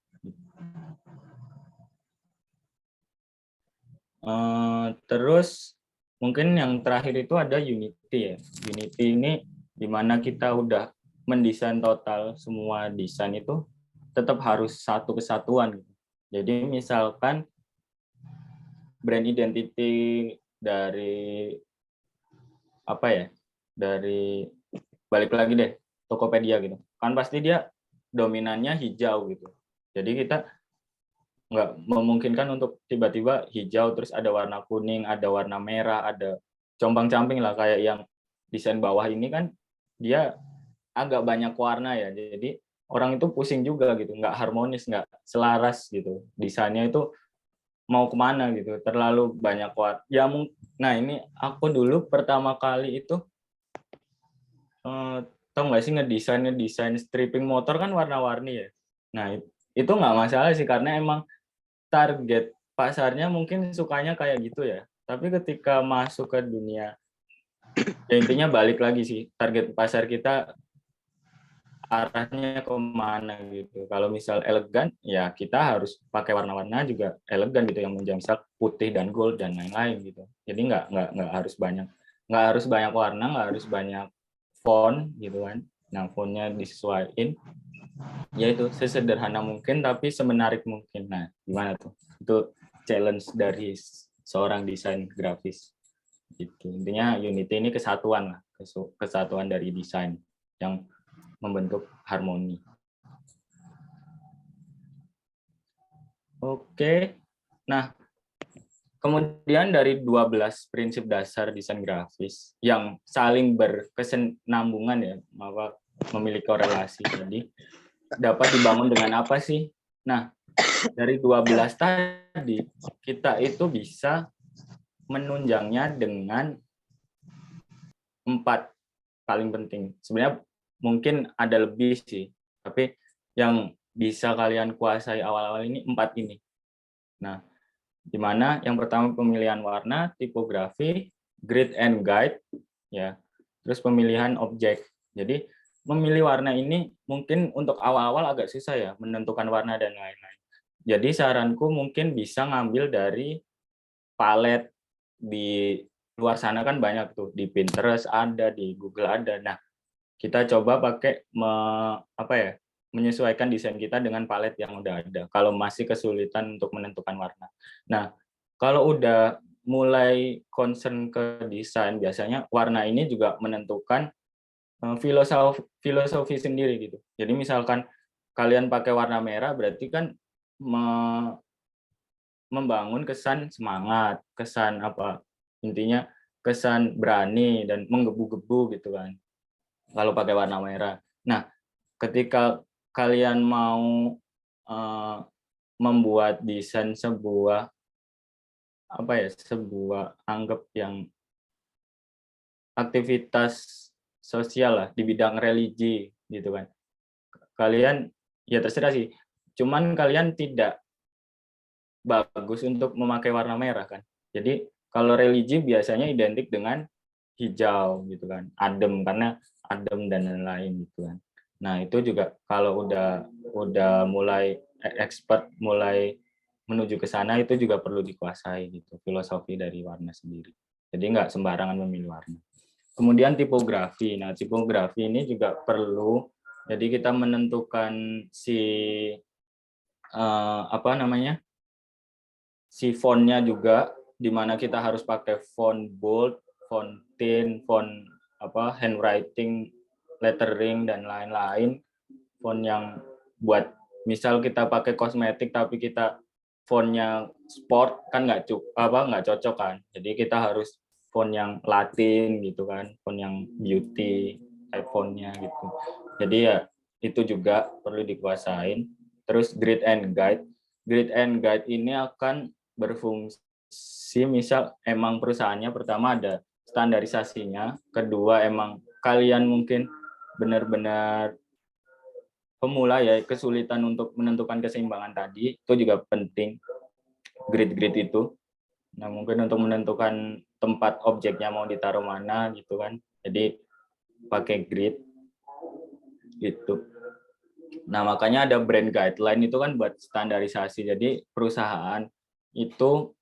Speaker 3: Terus mungkin yang terakhir itu ada Unity ya. Unity ini dimana kita udah mendesain total semua desain itu tetap harus satu kesatuan. Jadi misalkan brand identity dari apa ya, dari balik lagi deh Tokopedia gitu, kan pasti dia dominannya hijau gitu. Jadi kita nggak memungkinkan untuk tiba-tiba hijau terus ada warna kuning, ada warna merah, ada compang-camping lah kayak yang desain bawah ini kan dia agak banyak warna ya. Jadi orang itu pusing juga gitu, nggak harmonis, nggak selaras gitu. Desainnya itu mau kemana gitu, terlalu banyak warna. Ya, nah ini aku dulu pertama kali itu tau nggak sih ngedesain stripping motor kan warna-warni ya. Nah itu nggak masalah sih karena emang target pasarnya mungkin sukanya kayak gitu ya. Tapi ketika masuk ke dunia, ya intinya balik lagi sih, target pasar kita arahnya kemana gitu. Kalau misal elegan, ya kita harus pakai warna-warna juga elegan gitu yang menjadi misal putih dan gold dan lain-lain gitu. Jadi nggak harus banyak warna, nggak harus banyak font gitu kan. Nah fontnya disesuaikan, ya itu sesederhana mungkin tapi semenarik mungkin. Nah gimana tuh? Itu challenge dari seorang desain grafis. Gitu. Intinya Unity ini kesatuan lah, kesatuan dari desain yang membentuk harmoni. Oke. Nah, kemudian dari 12 prinsip dasar desain grafis yang saling berkesinambungan ya, memiliki korelasi tadi, dapat dibangun dengan apa sih? Nah, dari 12 tadi, kita itu bisa menunjangnya dengan 4 paling penting. Sebenarnya mungkin ada lebih sih, tapi yang bisa kalian kuasai awal-awal ini 4 ini. Nah, di mana yang pertama pemilihan warna, tipografi, grid and guide, ya, terus pemilihan objek. Jadi memilih warna ini mungkin untuk awal-awal agak susah ya, menentukan warna dan lain-lain. Jadi saranku mungkin bisa ngambil dari palet di luar sana kan banyak tuh, di Pinterest ada, di Google ada. Nah, kita coba pakai menyesuaikan desain kita dengan palet yang udah ada. Kalau masih kesulitan untuk menentukan warna. Nah, kalau udah mulai concern ke desain, biasanya warna ini juga menentukan filosofi sendiri gitu. Jadi misalkan kalian pakai warna merah, berarti kan membangun kesan semangat, kesan intinya kesan berani dan menggebu-gebu gitu kan. Kalau pakai warna merah. Nah, ketika kalian mau membuat desain sebuah anggap yang aktivitas sosial lah di bidang religi gitu kan. Kalian ya terserah sih. Cuman kalian tidak bagus untuk memakai warna merah kan. Jadi kalau religi biasanya identik dengan hijau gitu kan, adem karena adem dan lain-lain gitu kan. Nah itu juga kalau udah mulai expert, mulai menuju ke sana itu juga perlu dikuasai gitu filosofi dari warna sendiri. Jadi nggak sembarangan memilih warna. Kemudian tipografi. Nah tipografi ini juga perlu. Jadi kita menentukan si si fontnya juga, di mana kita harus pakai font bold, font thin, font handwriting, lettering dan lain-lain. Font yang buat misal kita pakai kosmetik tapi kita fontnya sport kan nggak cocok kan. Jadi kita harus font yang Latin gitu kan, font yang beauty type fontnya gitu. Jadi ya itu juga perlu dikuasain. Terus grid and guide. Grid and guide ini akan berfungsi misal emang perusahaannya pertama ada standarisasinya. Kedua, emang kalian mungkin benar-benar pemula ya, kesulitan untuk menentukan keseimbangan tadi, itu juga penting, grid-grid itu. Nah, mungkin untuk menentukan tempat objeknya mau ditaruh mana gitu kan. Jadi pakai grid gitu. Nah, makanya ada brand guideline itu kan buat standarisasi. Jadi perusahaan itu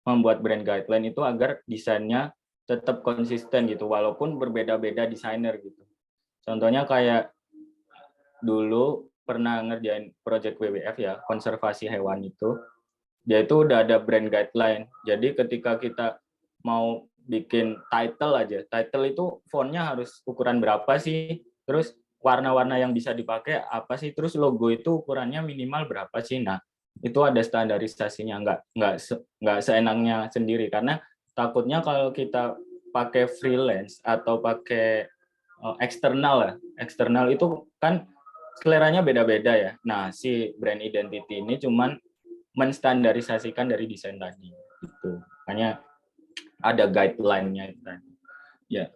Speaker 3: membuat brand guideline itu agar desainnya tetap konsisten gitu, walaupun berbeda-beda desainer gitu. Contohnya kayak dulu pernah ngerjain project WWF ya, konservasi hewan itu, dia itu udah ada brand guideline. Jadi ketika kita mau bikin title aja, title itu fontnya harus ukuran berapa sih, terus warna-warna yang bisa dipakai apa sih, terus logo itu ukurannya minimal berapa sih. Nah, itu ada standarisasinya, nggak seenaknya sendiri, karena takutnya kalau kita pakai freelance atau pakai eksternal ya, eksternal itu kan seleranya beda-beda ya. Nah, si brand identity ini cuman menstandarisasikan dari desain tadi gitu. Makanya ada guideline-nya itu tadi. Ya.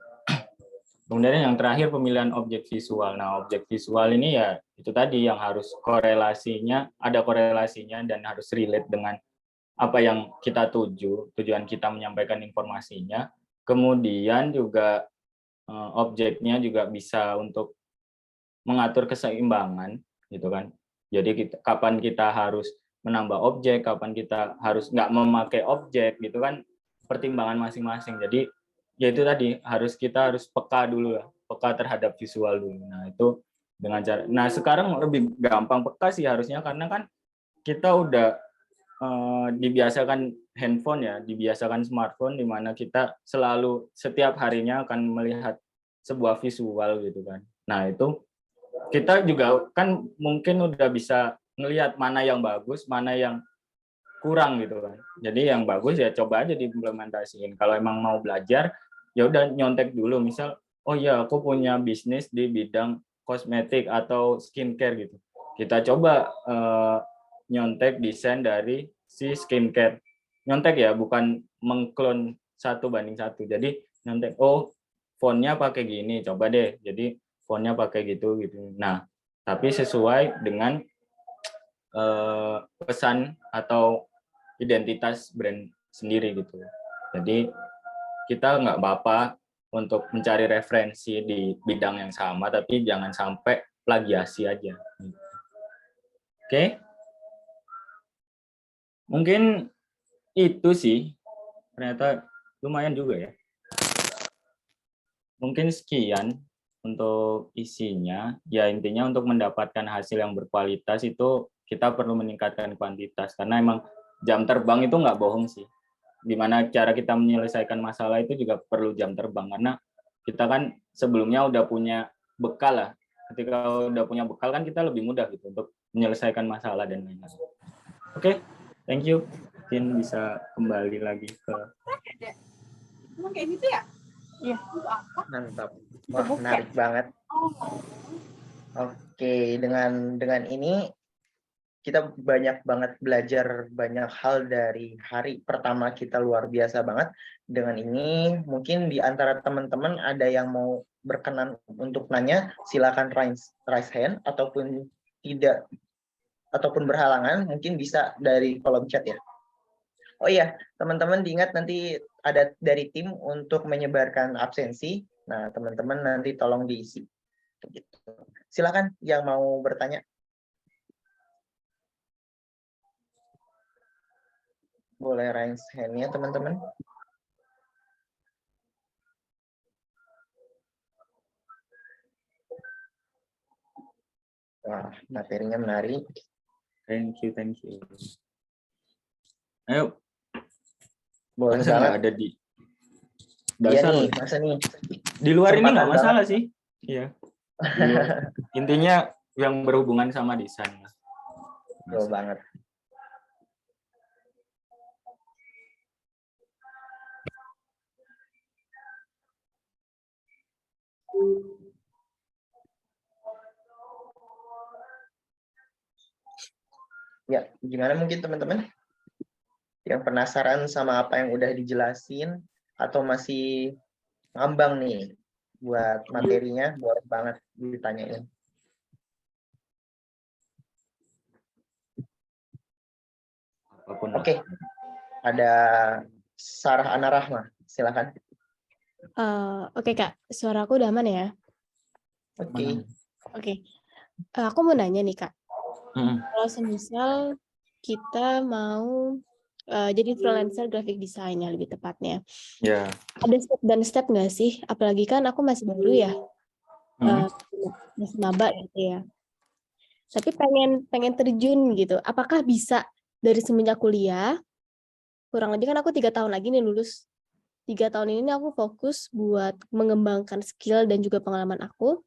Speaker 3: Kemudian yang terakhir pemilihan objek visual. Nah, objek visual ini ya itu tadi yang harus korelasinya, ada korelasinya dan harus relate dengan apa yang kita tuju, tujuan kita menyampaikan informasinya. Kemudian juga objeknya juga bisa untuk mengatur keseimbangan gitu kan. Jadi kapan kita harus menambah objek, kapan kita harus nggak memakai objek gitu kan, pertimbangan masing-masing. Jadi ya itu tadi kita harus peka dulu ya, peka terhadap visual dulu. Nah itu dengan cara. Nah sekarang lebih gampang peka sih harusnya, karena kan kita udah dibiasakan handphone ya, dibiasakan smartphone, di mana kita selalu setiap harinya akan melihat sebuah visual gitu kan. Nah itu kita juga kan mungkin udah bisa ngelihat mana yang bagus, mana yang kurang gitu kan. Jadi yang bagus ya coba aja diimplementasiin. Kalau emang mau belajar, ya udah nyontek dulu. Misal, oh ya aku punya bisnis di bidang kosmetik atau skincare gitu. Kita coba nyontek desain dari si skincare. Nyontek ya, bukan mengklon 1:1. Jadi nyontek, oh fontnya pakai gini, coba deh. Jadi fontnya pakai gitu. Nah, tapi sesuai dengan pesan atau identitas brand sendiri gitu. Jadi kita nggak apa-apa untuk mencari referensi di bidang yang sama, tapi jangan sampai plagiasi aja. Oke, mungkin itu sih, ternyata lumayan juga ya. Mungkin sekian untuk isinya. Ya intinya untuk mendapatkan hasil yang berkualitas itu kita perlu meningkatkan kuantitas, karena emang jam terbang itu nggak bohong sih. Gimana cara kita menyelesaikan masalah itu juga perlu jam terbang, karena kita kan sebelumnya udah punya bekal lah. Ketika udah punya bekal kan kita lebih mudah gitu untuk menyelesaikan masalah dan lain-lain. Oke, thank you. Mungkin bisa kembali lagi ke.
Speaker 5: Emang kayak gitu ya?
Speaker 4: Iya.
Speaker 1: Mantap. Wah, menarik banget. Oke, dengan ini kita banyak banget belajar banyak hal dari hari pertama kita, luar biasa banget. Dengan ini mungkin di antara teman-teman ada yang mau berkenan untuk nanya, silakan raise hand, ataupun tidak, ataupun berhalangan mungkin bisa dari kolom chat ya. Oh iya, teman-teman diingat nanti ada dari tim untuk menyebarkan absensi. Nah, teman-teman nanti tolong diisi. Gitu. Silakan yang mau bertanya. Boleh raise hand-nya, teman-teman. Wah, materinya menarik.
Speaker 3: Thank you. Ayo.
Speaker 1: Boleh
Speaker 3: Masa nggak
Speaker 1: banget.
Speaker 3: ada di
Speaker 1: Iya
Speaker 3: dasar
Speaker 1: nih,
Speaker 3: nih.
Speaker 1: masa nih.
Speaker 3: Di luar ini nggak
Speaker 1: Kesempatan
Speaker 3: masalah
Speaker 1: banget.
Speaker 3: sih. Iya. Di luar. Intinya yang berhubungan sama desain.
Speaker 1: Betul banget. Ya, gimana mungkin teman-teman? Yang penasaran sama apa yang udah dijelasin, Atau masih ngambang nih buat materinya, boleh banget ditanyain.
Speaker 3: Apapun.
Speaker 1: Oke, ada Sarah Ana Rahma, silakan.
Speaker 4: Oke Kak, suara aku udah aman ya?
Speaker 1: Oke.
Speaker 4: Oke. Aku mau nanya nih Kak,
Speaker 3: Mm-mm.
Speaker 4: kalau semisal kita mau jadi freelancer graphic design ya lebih tepatnya,
Speaker 3: Ya.
Speaker 4: ada step dan step nggak sih? Apalagi kan aku masih baru ya,
Speaker 3: Mm-mm.
Speaker 4: masih maba gitu ya. Tapi pengen terjun gitu. Apakah bisa dari semenjak kuliah? Kurang lebih kan aku 3 tahun lagi nih lulus. 3 tahun ini aku fokus buat mengembangkan skill dan juga pengalaman aku.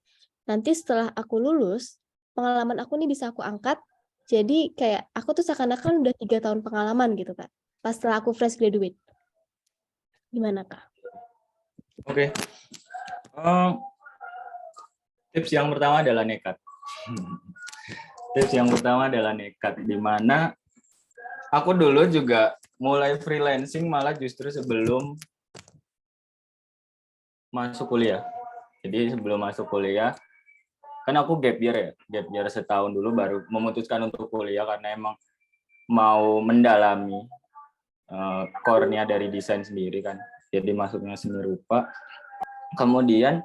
Speaker 4: Nanti setelah aku lulus, pengalaman aku nih bisa aku angkat. Jadi kayak aku tuh seakan-akan udah 3 tahun pengalaman gitu Kak. Pas setelah aku fresh graduate. Gimana Kak?
Speaker 3: Oke. Tips yang pertama adalah nekat. Tips yang pertama adalah nekat, di mana aku dulu juga mulai freelancing malah justru sebelum masuk kuliah. Jadi sebelum masuk kuliah, kan aku gap year setahun dulu baru memutuskan untuk kuliah karena emang mau mendalami core-nya dari desain sendiri kan. Jadi masuknya seni rupa. Kemudian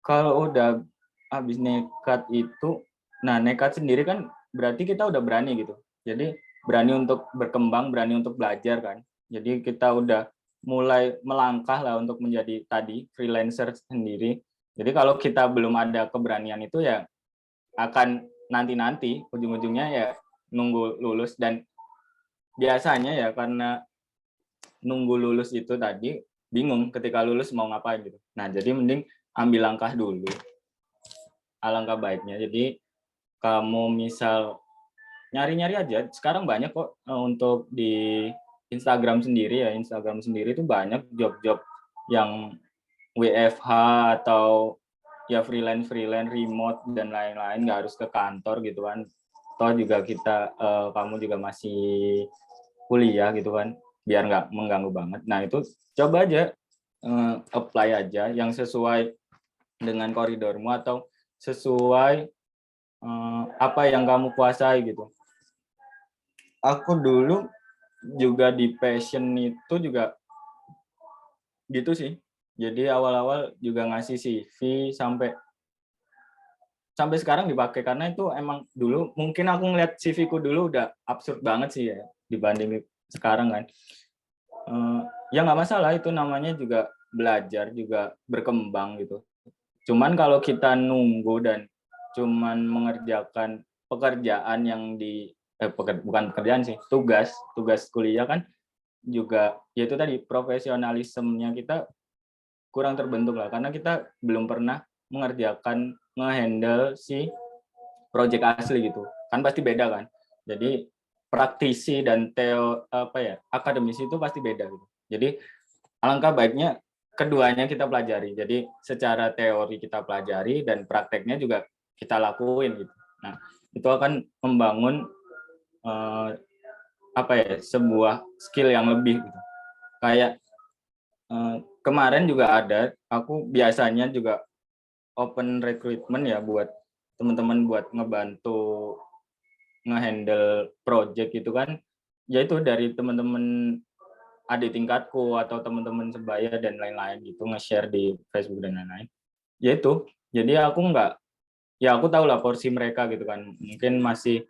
Speaker 3: kalau udah habis nekat itu, nah nekat sendiri kan berarti kita udah berani gitu. Jadi berani untuk berkembang, berani untuk belajar kan. Jadi kita udah mulai melangkah lah untuk menjadi tadi freelancer sendiri. Jadi kalau kita belum ada keberanian itu ya akan nanti-nanti ujung-ujungnya ya nunggu lulus, dan biasanya ya karena nunggu lulus itu tadi bingung ketika lulus mau ngapain gitu. Nah, jadi mending ambil langkah dulu. Alangkah baiknya. Jadi kamu misal nyari-nyari aja. Sekarang banyak kok untuk di Instagram sendiri ya. Instagram sendiri itu banyak job-job yang WFH atau ya freelance remote dan lain-lain, nggak harus ke kantor gitu kan. Toh juga kamu juga masih kuliah gitu kan, biar nggak mengganggu banget. Nah itu coba aja apply aja yang sesuai dengan koridormu atau sesuai apa yang kamu kuasai gitu. Aku dulu juga di passion itu juga gitu sih. Jadi awal-awal juga ngasih CV sampai sekarang dipakai karena itu emang dulu mungkin aku ngeliat CV ku dulu udah absurd banget sih ya dibanding sekarang kan. Ya nggak masalah, itu namanya juga belajar, juga berkembang gitu. Cuman kalau kita nunggu dan cuman mengerjakan pekerjaan yang bukan pekerjaan sih, tugas kuliah kan juga yaitu tadi profesionalismenya kita kurang terbentuk lah karena kita belum pernah mengerjakan ngehandle si project asli gitu. Kan pasti beda kan. Jadi praktisi dan akademisi itu pasti beda gitu. Jadi alangkah baiknya keduanya kita pelajari. Jadi secara teori kita pelajari dan prakteknya juga kita lakuin gitu. Nah, itu akan membangun sebuah skill yang lebih gitu. Kayak kemarin juga aku biasanya juga open recruitment ya buat teman-teman buat ngebantu ngehandle project gitu kan. Ya itu dari teman-teman adik tingkatku atau teman-teman sebaya dan lain-lain gitu, nge-share di Facebook dan lain-lain. Ya itu, jadi aku tahu lah porsi mereka gitu kan, mungkin masih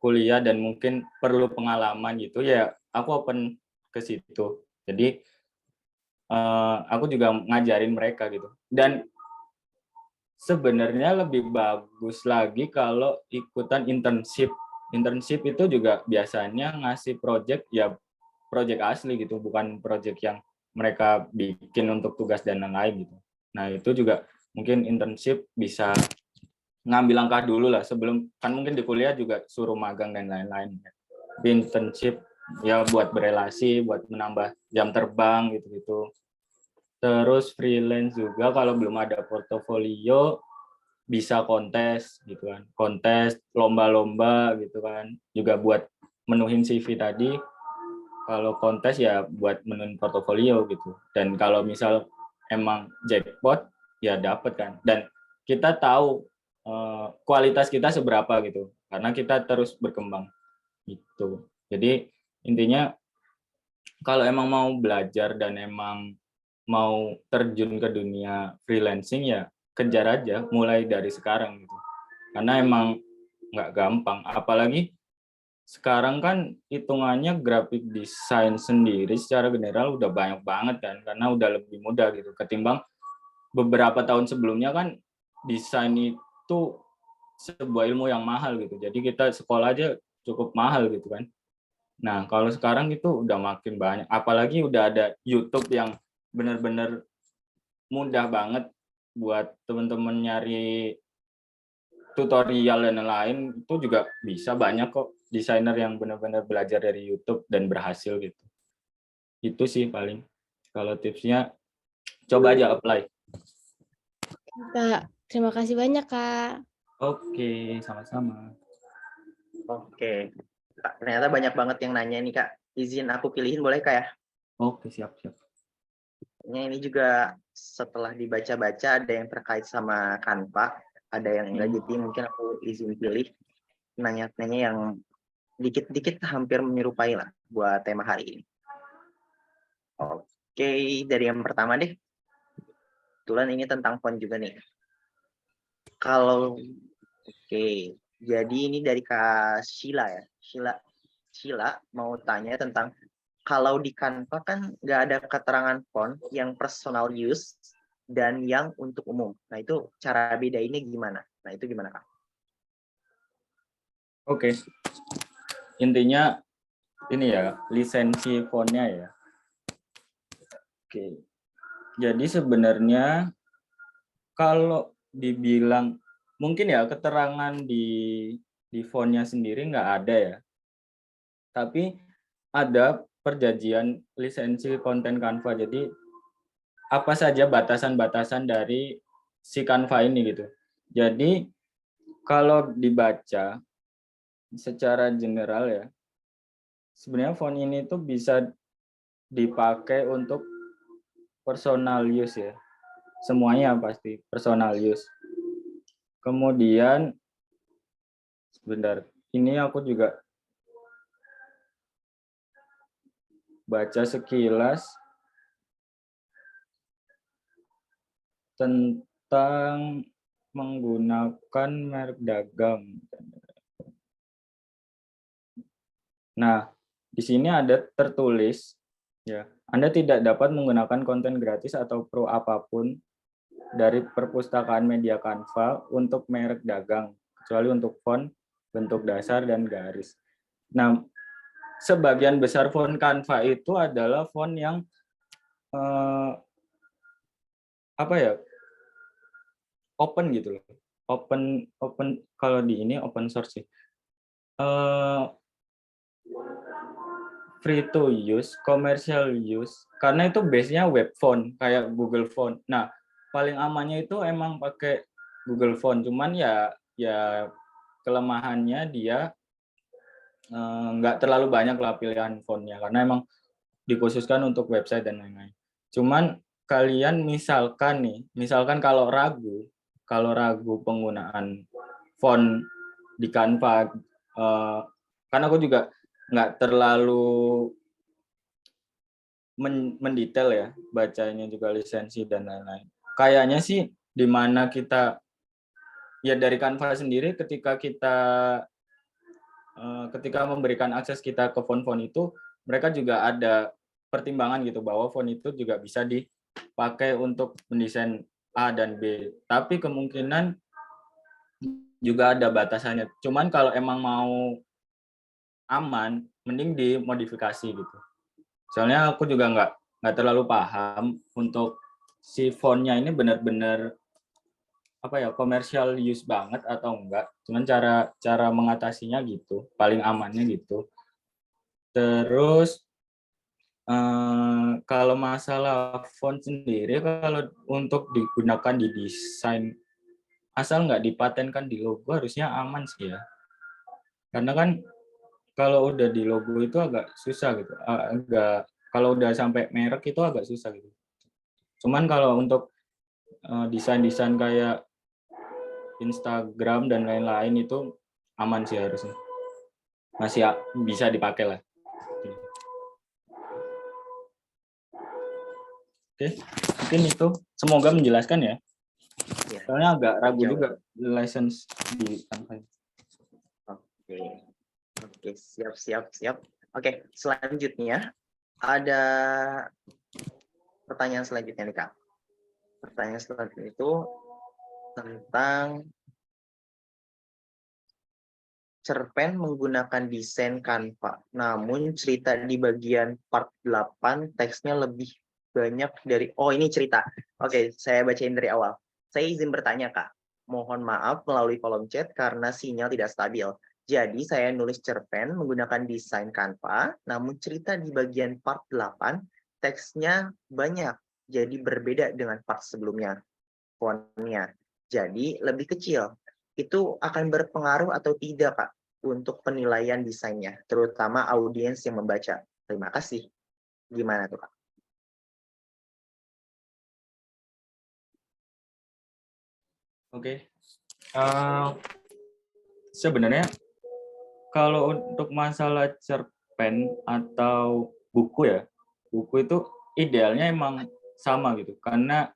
Speaker 3: kuliah dan mungkin perlu pengalaman gitu ya, aku open ke situ. Jadi aku juga ngajarin mereka gitu. Dan sebenarnya lebih bagus lagi kalau ikutan internship. Internship itu juga biasanya ngasih project asli gitu, bukan project yang mereka bikin untuk tugas dan lain-lain gitu. Nah itu juga mungkin internship bisa ngambil langkah dulu lah sebelum, kan mungkin di kuliah juga suruh magang dan lain-lain. Tapi internship ya buat berelasi, buat menambah jam terbang gitu-gitu. Terus freelance juga kalau belum ada portofolio bisa kontes gitu kan, kontes lomba-lomba gitu kan, juga buat menuhin CV tadi. Kalau kontes ya buat menuin portofolio gitu. Dan kalau misal emang jackpot ya dapat kan. Dan kita tahu kualitas kita seberapa gitu. Karena kita terus berkembang gitu. Jadi intinya kalau emang mau belajar dan emang mau terjun ke dunia freelancing ya kejar aja mulai dari sekarang gitu. Karena emang nggak gampang. Apalagi sekarang kan hitungannya graphic design sendiri secara general udah banyak banget kan, karena udah lebih mudah gitu ketimbang beberapa tahun sebelumnya kan desain itu sebuah ilmu yang mahal gitu. Jadi kita sekolah aja cukup mahal gitu kan. Nah, kalau sekarang itu udah makin banyak, apalagi udah ada YouTube yang benar-benar mudah banget buat teman-teman nyari tutorial dan lain-lain, itu juga bisa banyak kok desainer yang benar-benar belajar dari YouTube dan berhasil gitu. Itu sih paling. Kalau tipsnya coba aja apply.
Speaker 4: Kak, terima kasih banyak, Kak.
Speaker 3: Oke, sama-sama.
Speaker 1: Oke. Kak, ternyata banyak banget yang nanya nih Kak. Izin aku pilihin boleh Kak ya?
Speaker 3: Oke, siap-siap.
Speaker 1: Ini juga setelah dibaca-baca ada yang terkait sama Canva, ada yang enggak, jadi mungkin aku izin pilih nanya-nanya yang dikit-dikit hampir menyerupai lah buat tema hari ini. Oke, dari yang pertama deh. Kebetulan ini tentang font juga nih. Jadi ini dari Kak Sheila ya. Sheila mau tanya tentang kalau di Canva kan nggak ada keterangan font yang personal use dan yang untuk umum. Nah itu cara bedainnya gimana? Nah itu gimana Kak?
Speaker 3: Oke. Intinya ini ya, lisensi fontnya ya. Oke. Jadi sebenarnya kalau dibilang mungkin ya keterangan di fontnya sendiri nggak ada ya. Tapi ada perjanjian lisensi konten Canva. Jadi apa saja batasan-batasan dari si Canva ini gitu. Jadi kalau dibaca secara general ya, sebenarnya font ini tuh bisa dipakai untuk personal use ya. Semuanya pasti personal use. Kemudian sebentar, ini aku juga baca sekilas tentang menggunakan merek dagang. Nah, di sini ada tertulis ya, Anda tidak dapat menggunakan konten gratis atau pro apapun dari perpustakaan media Canva untuk merek dagang, kecuali untuk font, bentuk dasar, dan garis. Nah, sebagian besar font Canva itu adalah font yang open gitu loh. Open kalau di ini open source sih. Free to use, commercial use, karena itu base-nya web font kayak Google Font. Nah, paling amannya itu emang pakai Google Font, cuman ya kelemahannya dia nggak terlalu banyak lah pilihan fontnya karena emang dikhususkan untuk website dan lain-lain. Cuman kalian misalkan kalau ragu penggunaan font di Canva, karena aku juga nggak terlalu mendetail ya, bacanya juga lisensi dan lain-lain. Kayaknya sih di mana kita ya dari Canva sendiri ketika memberikan akses kita ke font-font itu, mereka juga ada pertimbangan gitu bahwa font itu juga bisa dipakai untuk mendesain A dan B. Tapi kemungkinan juga ada batasannya. Cuman kalau emang mau aman, mending dimodifikasi gitu. Soalnya aku juga nggak terlalu paham untuk si fontnya ini benar-benar komersial use banget atau enggak. Cuman cara mengatasinya gitu, paling amannya gitu. Terus kalau masalah font sendiri, kalau untuk digunakan di desain, asal nggak dipatenkan di logo harusnya aman sih ya. Karena kan kalau udah di logo itu agak susah gitu. Agak kalau udah sampai merek itu agak susah gitu. Cuman kalau untuk desain-desain kayak Instagram dan lain-lain itu aman sih harusnya. Masih bisa dipakai lah. Oke, mungkin itu semoga menjelaskan ya.
Speaker 1: Ya.
Speaker 3: Soalnya agak ragu
Speaker 1: Jauh.
Speaker 3: juga license di Canva.
Speaker 1: Oke. Oke, siap. Oke, selanjutnya ada pertanyaan selanjutnya nih, Kak. Pertanyaan selanjutnya itu tentang cerpen menggunakan desain Canva. Namun cerita di bagian part 8 teksnya lebih banyak dari ini cerita. Oke, saya bacain dari awal. Saya izin bertanya, Kak. Mohon maaf melalui kolom chat karena sinyal tidak stabil. Jadi saya nulis cerpen menggunakan desain Canva, namun cerita di bagian part 8 teksnya banyak. Jadi berbeda dengan part sebelumnya. Fontnya. Jadi lebih kecil. Itu akan berpengaruh atau tidak, Kak, untuk penilaian desainnya, terutama audiens yang membaca. Terima kasih. Gimana tuh, Kak?
Speaker 3: Oke. Sebenarnya kalau untuk masalah cerpen atau buku ya, buku itu idealnya emang sama gitu. Karena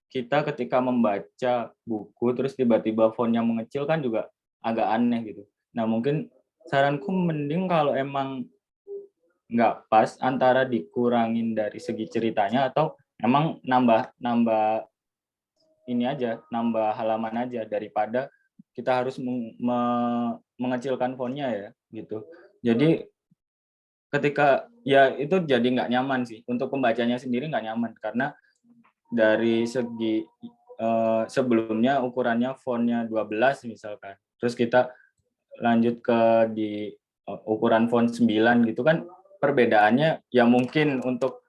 Speaker 3: kita ketika membaca buku terus tiba-tiba fontnya mengecil kan juga agak aneh gitu. Nah mungkin saranku mending kalau emang nggak pas antara dikurangin dari segi ceritanya atau emang nambah ini aja, nambah halaman aja daripada kita harus mengecilkan fontnya ya gitu. Jadi ketika ya itu jadi nggak nyaman sih untuk pembacanya sendiri, nggak nyaman karena dari segi sebelumnya ukurannya fontnya 12 misalkan, terus kita lanjut ke di ukuran font 9 gitu kan, perbedaannya ya mungkin untuk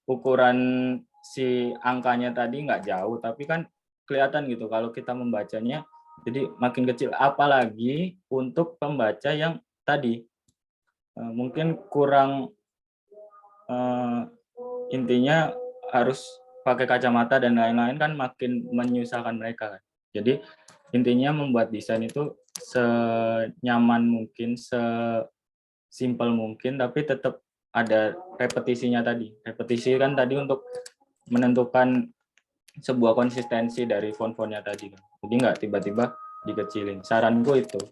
Speaker 3: ukuran si angkanya tadi nggak jauh, tapi kan kelihatan gitu kalau kita membacanya jadi makin kecil, apalagi untuk pembaca yang tadi mungkin kurang intinya harus pakai kacamata dan lain-lain kan makin menyusahkan mereka kan. Jadi intinya membuat desain itu senyaman mungkin, sesimpel mungkin, tapi tetap ada repetisinya tadi. Repetisi kan tadi untuk menentukan sebuah konsistensi dari font-fontnya tadi. Jadi nggak tiba-tiba dikecilin. Saranku itu,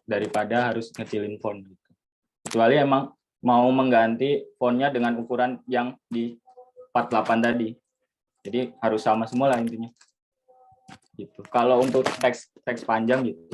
Speaker 3: daripada harus ngecilin font. Kecuali emang mau mengganti fontnya dengan ukuran yang di part 8 tadi. Jadi harus sama semua lah intinya. Gitu. Kalau untuk teks panjang gitu.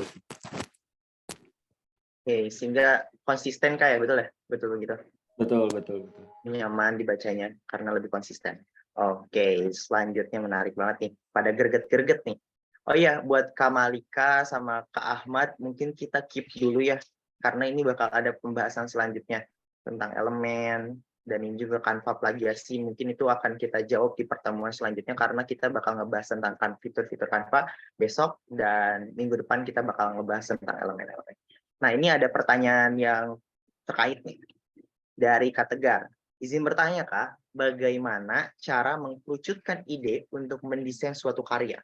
Speaker 1: Oke, sehingga konsisten, Kak, ya, betul ya? Betul begitu.
Speaker 3: Betul.
Speaker 1: Nyaman dibacanya karena lebih konsisten. Oke, selanjutnya menarik banget nih. Pada greget-greget nih. Oh iya, buat Kak Malika sama Kak Ahmad, mungkin kita keep dulu ya. Karena ini bakal ada pembahasan selanjutnya tentang elemen, dan ini juga Canva plagiasi. Mungkin itu akan kita jawab di pertemuan selanjutnya karena kita bakal ngebahas tentang fitur-fitur Canva besok, dan minggu depan kita bakal ngebahas tentang elemen-elemen. Nah, ini ada pertanyaan yang terkait nih dari Kak Tegar. Izin bertanya, Kak, bagaimana cara mengkerucutkan ide untuk mendesain suatu karya?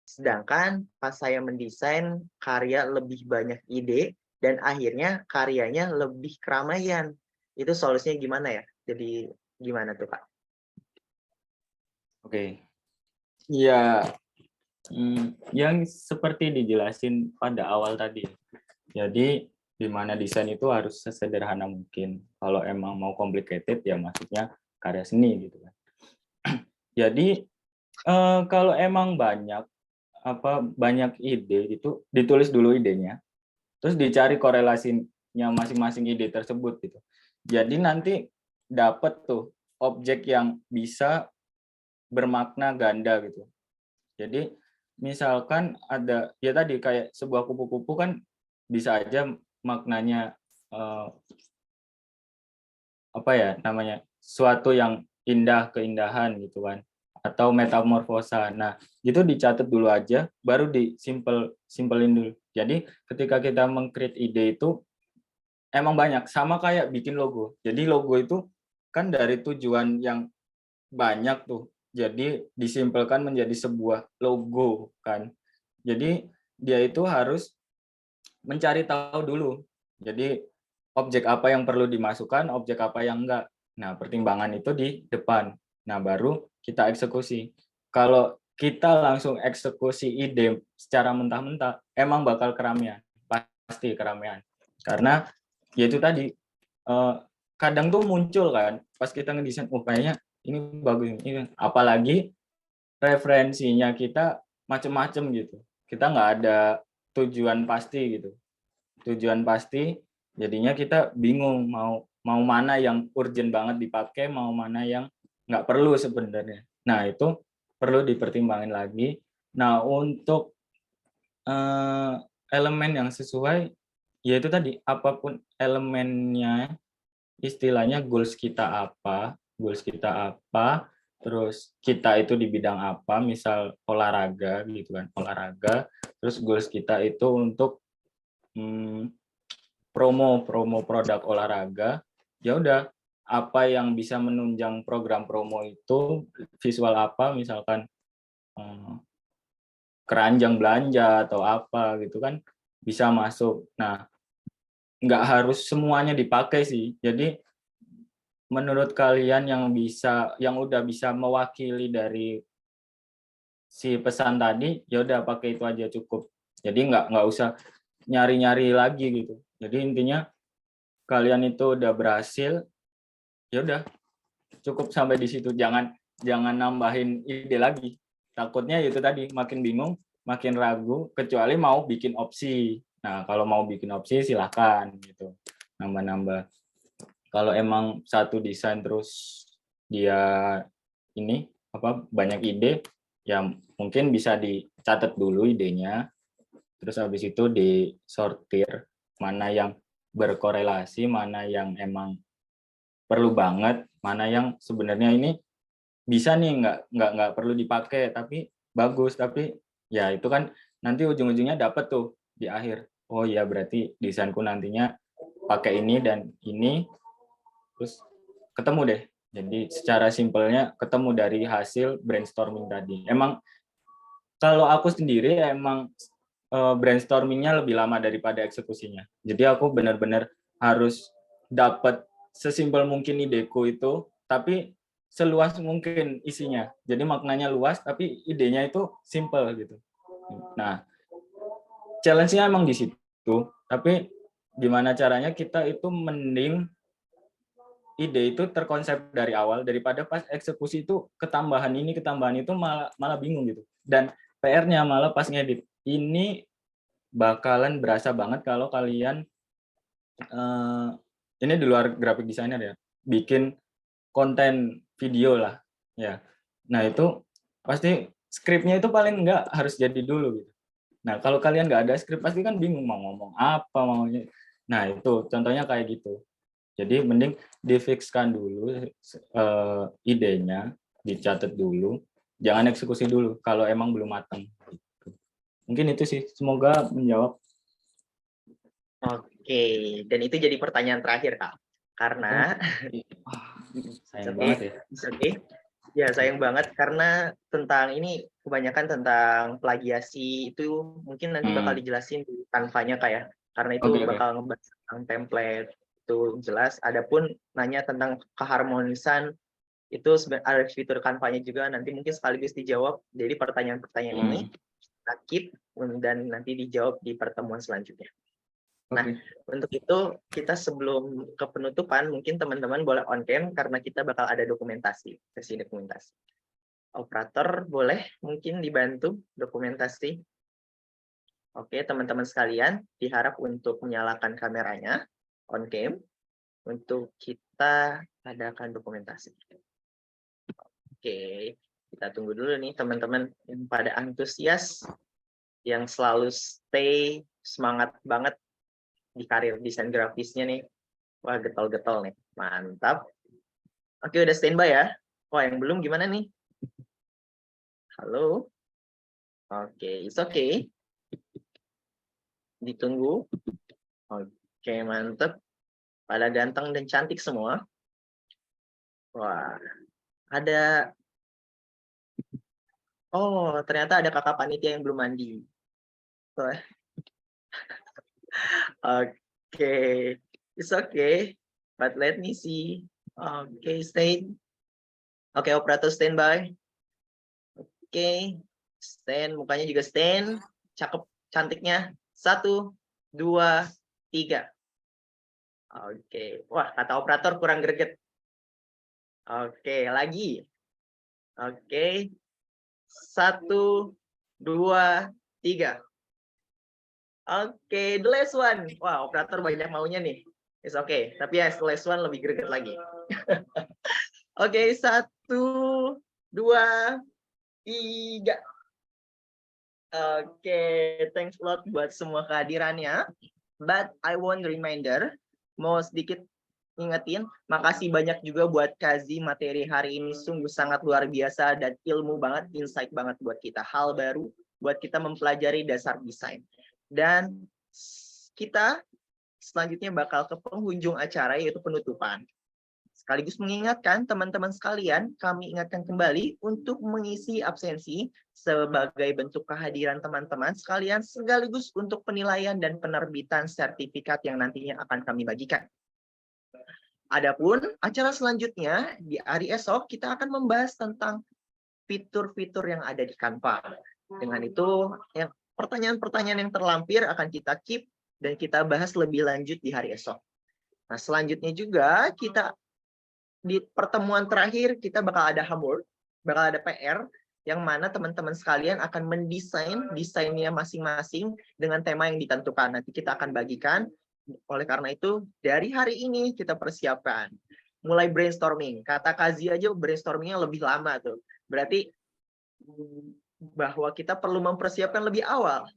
Speaker 1: Sedangkan pas saya mendesain karya lebih banyak ide dan akhirnya karyanya lebih keramaian. Itu solusinya gimana ya? Jadi gimana tuh, Kak?
Speaker 3: Oke. Ya, yang seperti dijelasin pada awal tadi. Jadi di mana desain itu harus sesederhana mungkin. Kalau emang mau complicated ya maksudnya karya seni gitu kan. Jadi kalau emang banyak ide gitu, ditulis dulu idenya, terus dicari korelasinya masing-masing ide tersebut gitu. Jadi nanti dapat tuh objek yang bisa bermakna ganda gitu. Jadi misalkan ada ya tadi kayak sebuah kupu-kupu kan bisa aja maknanya suatu yang indah, keindahan gitu kan, atau metamorfosa. Nah, itu dicatat dulu aja, baru simpelin dulu. Jadi ketika kita meng-create ide itu emang banyak, sama kayak bikin logo. Jadi logo itu kan dari tujuan yang banyak tuh, jadi disimpelkan menjadi sebuah logo kan. Jadi dia itu harus mencari tahu dulu. Jadi objek apa yang perlu dimasukkan, objek apa yang enggak. Nah, pertimbangan itu di depan. Nah, baru kita eksekusi. Kalau kita langsung eksekusi ide secara mentah-mentah, emang bakal keramaian, pasti keramaian. Karena ya itu tadi, kadang tuh muncul kan, pas kita ngedesain, oh kayaknya ini bagus, ini. Apalagi referensinya kita macem-macem gitu. Kita nggak ada tujuan pasti gitu. Tujuan pasti, jadinya kita bingung mau mana yang urgent banget dipakai, mau mana yang nggak perlu sebenarnya. Nah, itu perlu dipertimbangkan lagi. Nah, untuk elemen yang sesuai, yaitu tadi, apapun elemennya, istilahnya goals kita apa, terus kita itu di bidang apa, misal olahraga gitu kan, olahraga, terus goals kita itu untuk promo produk olahraga, ya udah apa yang bisa menunjang program promo itu, visual apa, misalkan keranjang belanja atau apa gitu kan bisa masuk. Nah, nggak harus semuanya dipakai sih. Jadi menurut kalian yang udah bisa mewakili dari si pesan tadi, ya udah pakai itu aja cukup. Jadi nggak usah nyari-nyari lagi gitu. Jadi intinya kalian itu udah berhasil, ya udah cukup sampai di situ. Jangan nambahin ide lagi. Takutnya itu tadi makin bingung, makin ragu, kecuali mau bikin opsi. Nah, kalau mau bikin opsi silahkan gitu. Nambah-nambah. Kalau emang satu desain terus dia ini banyak ide, ya mungkin bisa dicatat dulu idenya, terus habis itu disortir mana yang berkorelasi, mana yang emang perlu banget, mana yang sebenarnya ini bisa nih nggak perlu dipakai tapi bagus, tapi ya itu kan nanti ujung-ujungnya dapat tuh di akhir. Oh ya berarti desainku nantinya pakai ini dan ini, terus ketemu deh. Jadi secara simpelnya ketemu dari hasil brainstorming tadi. Emang kalau aku sendiri emang brainstormingnya lebih lama daripada eksekusinya. Jadi aku benar-benar harus dapat sesimpel mungkin ideku itu, tapi seluas mungkin isinya. Jadi maknanya luas, tapi idenya itu simple gitu. Nah, challenge-nya emang di situ. Tapi gimana caranya kita itu mending ide itu terkonsep dari awal daripada pas eksekusi itu ketambahan ini ketambahan itu malah bingung gitu. Dan PR-nya malah pas ngedit ini bakalan berasa banget kalau kalian ini di luar graphic designer ya, bikin konten video lah ya. Nah itu pasti skripnya itu paling enggak harus jadi dulu gitu. Nah kalau kalian nggak ada skrip pasti kan bingung mau ngomong apa maunya. Nah itu contohnya kayak gitu. Jadi mending difikskan dulu idenya, dicatat dulu, jangan eksekusi dulu kalau emang belum matang. Gitu. Mungkin itu sih, semoga menjawab.
Speaker 1: Oke, dan itu jadi pertanyaan terakhir, Kak. Karena
Speaker 3: Sayang banget ya.
Speaker 1: Oke. Ya, sayang banget karena tentang ini kebanyakan tentang plagiasi itu mungkin nanti bakal dijelasin di Canva-nya kayak karena itu bakal ngebahas tentang template itu jelas. Adapun nanya tentang keharmonisan itu ada fitur Canva-nya juga nanti mungkin sekaligus dijawab. Jadi pertanyaan-pertanyaan ini kita keep dan nanti dijawab di pertemuan selanjutnya. Nah, untuk itu kita sebelum ke penutupan mungkin teman-teman boleh on cam karena kita bakal ada dokumentasi, sesi dokumentasi. Operator boleh mungkin dibantu dokumentasi. Oke, teman-teman sekalian diharap untuk menyalakan kameranya on cam untuk kita adakan dokumentasi. Oke, kita tunggu dulu nih teman-teman yang pada antusias, yang selalu stay semangat banget di karir desain grafisnya nih. Wah, getol-getol nih. Mantap. Oke, udah standby ya. Wah, yang belum gimana nih? Halo? Oke, it's okay. Ditunggu. Oke, mantap. Pada ganteng dan cantik semua. Wah, ada. Oh, ternyata ada kakak panitia yang belum mandi. Wah, oke, it's okay. But let me see. Oke, stay. Oke, operator standby. Oke, stand. Mukanya juga stand. Cakep, cantiknya. 1, 2, 3. Oke. Wah, kata operator kurang greget. Oke, lagi. Oke. 1, 2, 3. Oke, the last one. Wah, operator banyak maunya nih. It's okay. Tapi ya, the last one lebih greget lagi. Oke, 1, 2, 3. Oke, thanks a lot buat semua kehadirannya. But I want reminder, mau sedikit ingetin, makasih banyak juga buat Kazi, materi hari ini sungguh sangat luar biasa dan ilmu banget, insight banget buat kita. Hal baru buat kita mempelajari dasar desain. Dan kita selanjutnya bakal ke penghujung acara, yaitu penutupan. Sekaligus mengingatkan teman-teman sekalian, kami ingatkan kembali untuk mengisi absensi sebagai bentuk kehadiran teman-teman sekalian, sekaligus untuk penilaian dan penerbitan sertifikat yang nantinya akan kami bagikan. Adapun acara selanjutnya di hari esok kita akan membahas tentang fitur-fitur yang ada di Canva. Dengan itu, yang pertanyaan-pertanyaan yang terlampir akan kita keep dan kita bahas lebih lanjut di hari esok. Nah, selanjutnya juga kita di pertemuan terakhir kita bakal ada homework, bakal ada PR yang mana teman-teman sekalian akan mendesain desainnya masing-masing dengan tema yang ditentukan. Nanti kita akan bagikan. Oleh karena itu, dari hari ini kita persiapkan. Mulai brainstorming. Kata Kazi aja brainstormingnya lebih lama tuh. Berarti bahwa kita perlu mempersiapkan lebih awal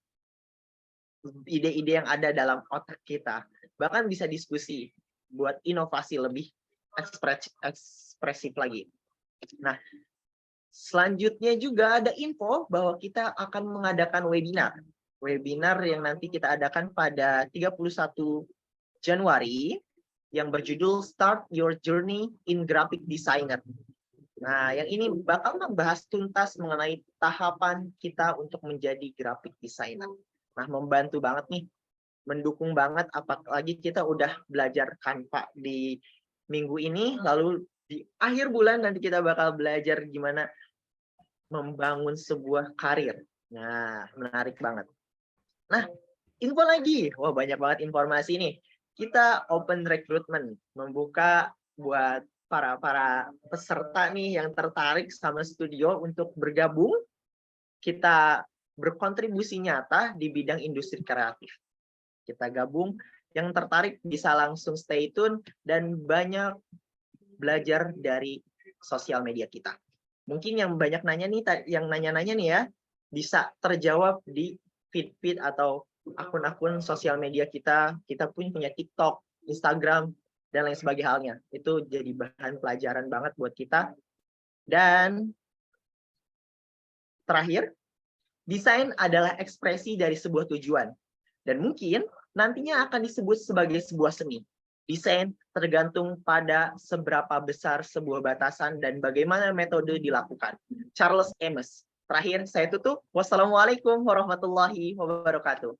Speaker 1: ide-ide yang ada dalam otak kita. Bahkan bisa diskusi buat inovasi lebih ekspresif lagi. Nah, selanjutnya juga ada info bahwa kita akan mengadakan webinar. Webinar yang nanti kita adakan pada 31 Januari yang berjudul Start Your Journey in Graphic Designer. Nah, yang ini bakal membahas tuntas mengenai tahapan kita untuk menjadi graphic designer. Nah, membantu banget nih, mendukung banget, apalagi kita udah belajar Canva di minggu ini, lalu di akhir bulan nanti kita bakal belajar gimana membangun sebuah karir. Nah, menarik banget. Nah, info lagi. Wah, banyak banget informasi nih. Kita open recruitment, membuka buat para peserta nih yang tertarik sama studio untuk bergabung. Kita berkontribusi nyata di bidang industri kreatif. Kita gabung, yang tertarik bisa langsung stay tune dan banyak belajar dari sosial media kita. Mungkin yang banyak nanya nih, yang nanya-nanya nih ya, bisa terjawab di feed atau akun-akun sosial media kita. Kita pun punya TikTok, Instagram, dan lain sebagainya. Itu jadi bahan pelajaran banget buat kita. Dan terakhir, desain adalah ekspresi dari sebuah tujuan. Dan mungkin nantinya akan disebut sebagai sebuah seni. Desain tergantung pada seberapa besar sebuah batasan dan bagaimana metode dilakukan. Charles Amos. Terakhir, saya tutup. Wassalamualaikum warahmatullahi wabarakatuh.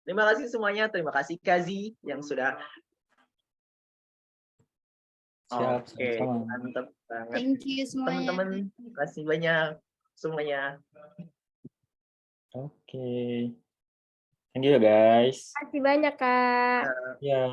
Speaker 1: Terima kasih semuanya. Terima kasih Kazi yang sudah.
Speaker 3: Siap,
Speaker 1: Oke,
Speaker 3: sama-sama.
Speaker 1: mantap banget.
Speaker 2: Thank you semuanya.
Speaker 1: Teman-teman, terima kasih banyak semuanya.
Speaker 3: Oke. Thank you ya guys.
Speaker 4: Terima kasih banyak, Kak.
Speaker 3: Ya.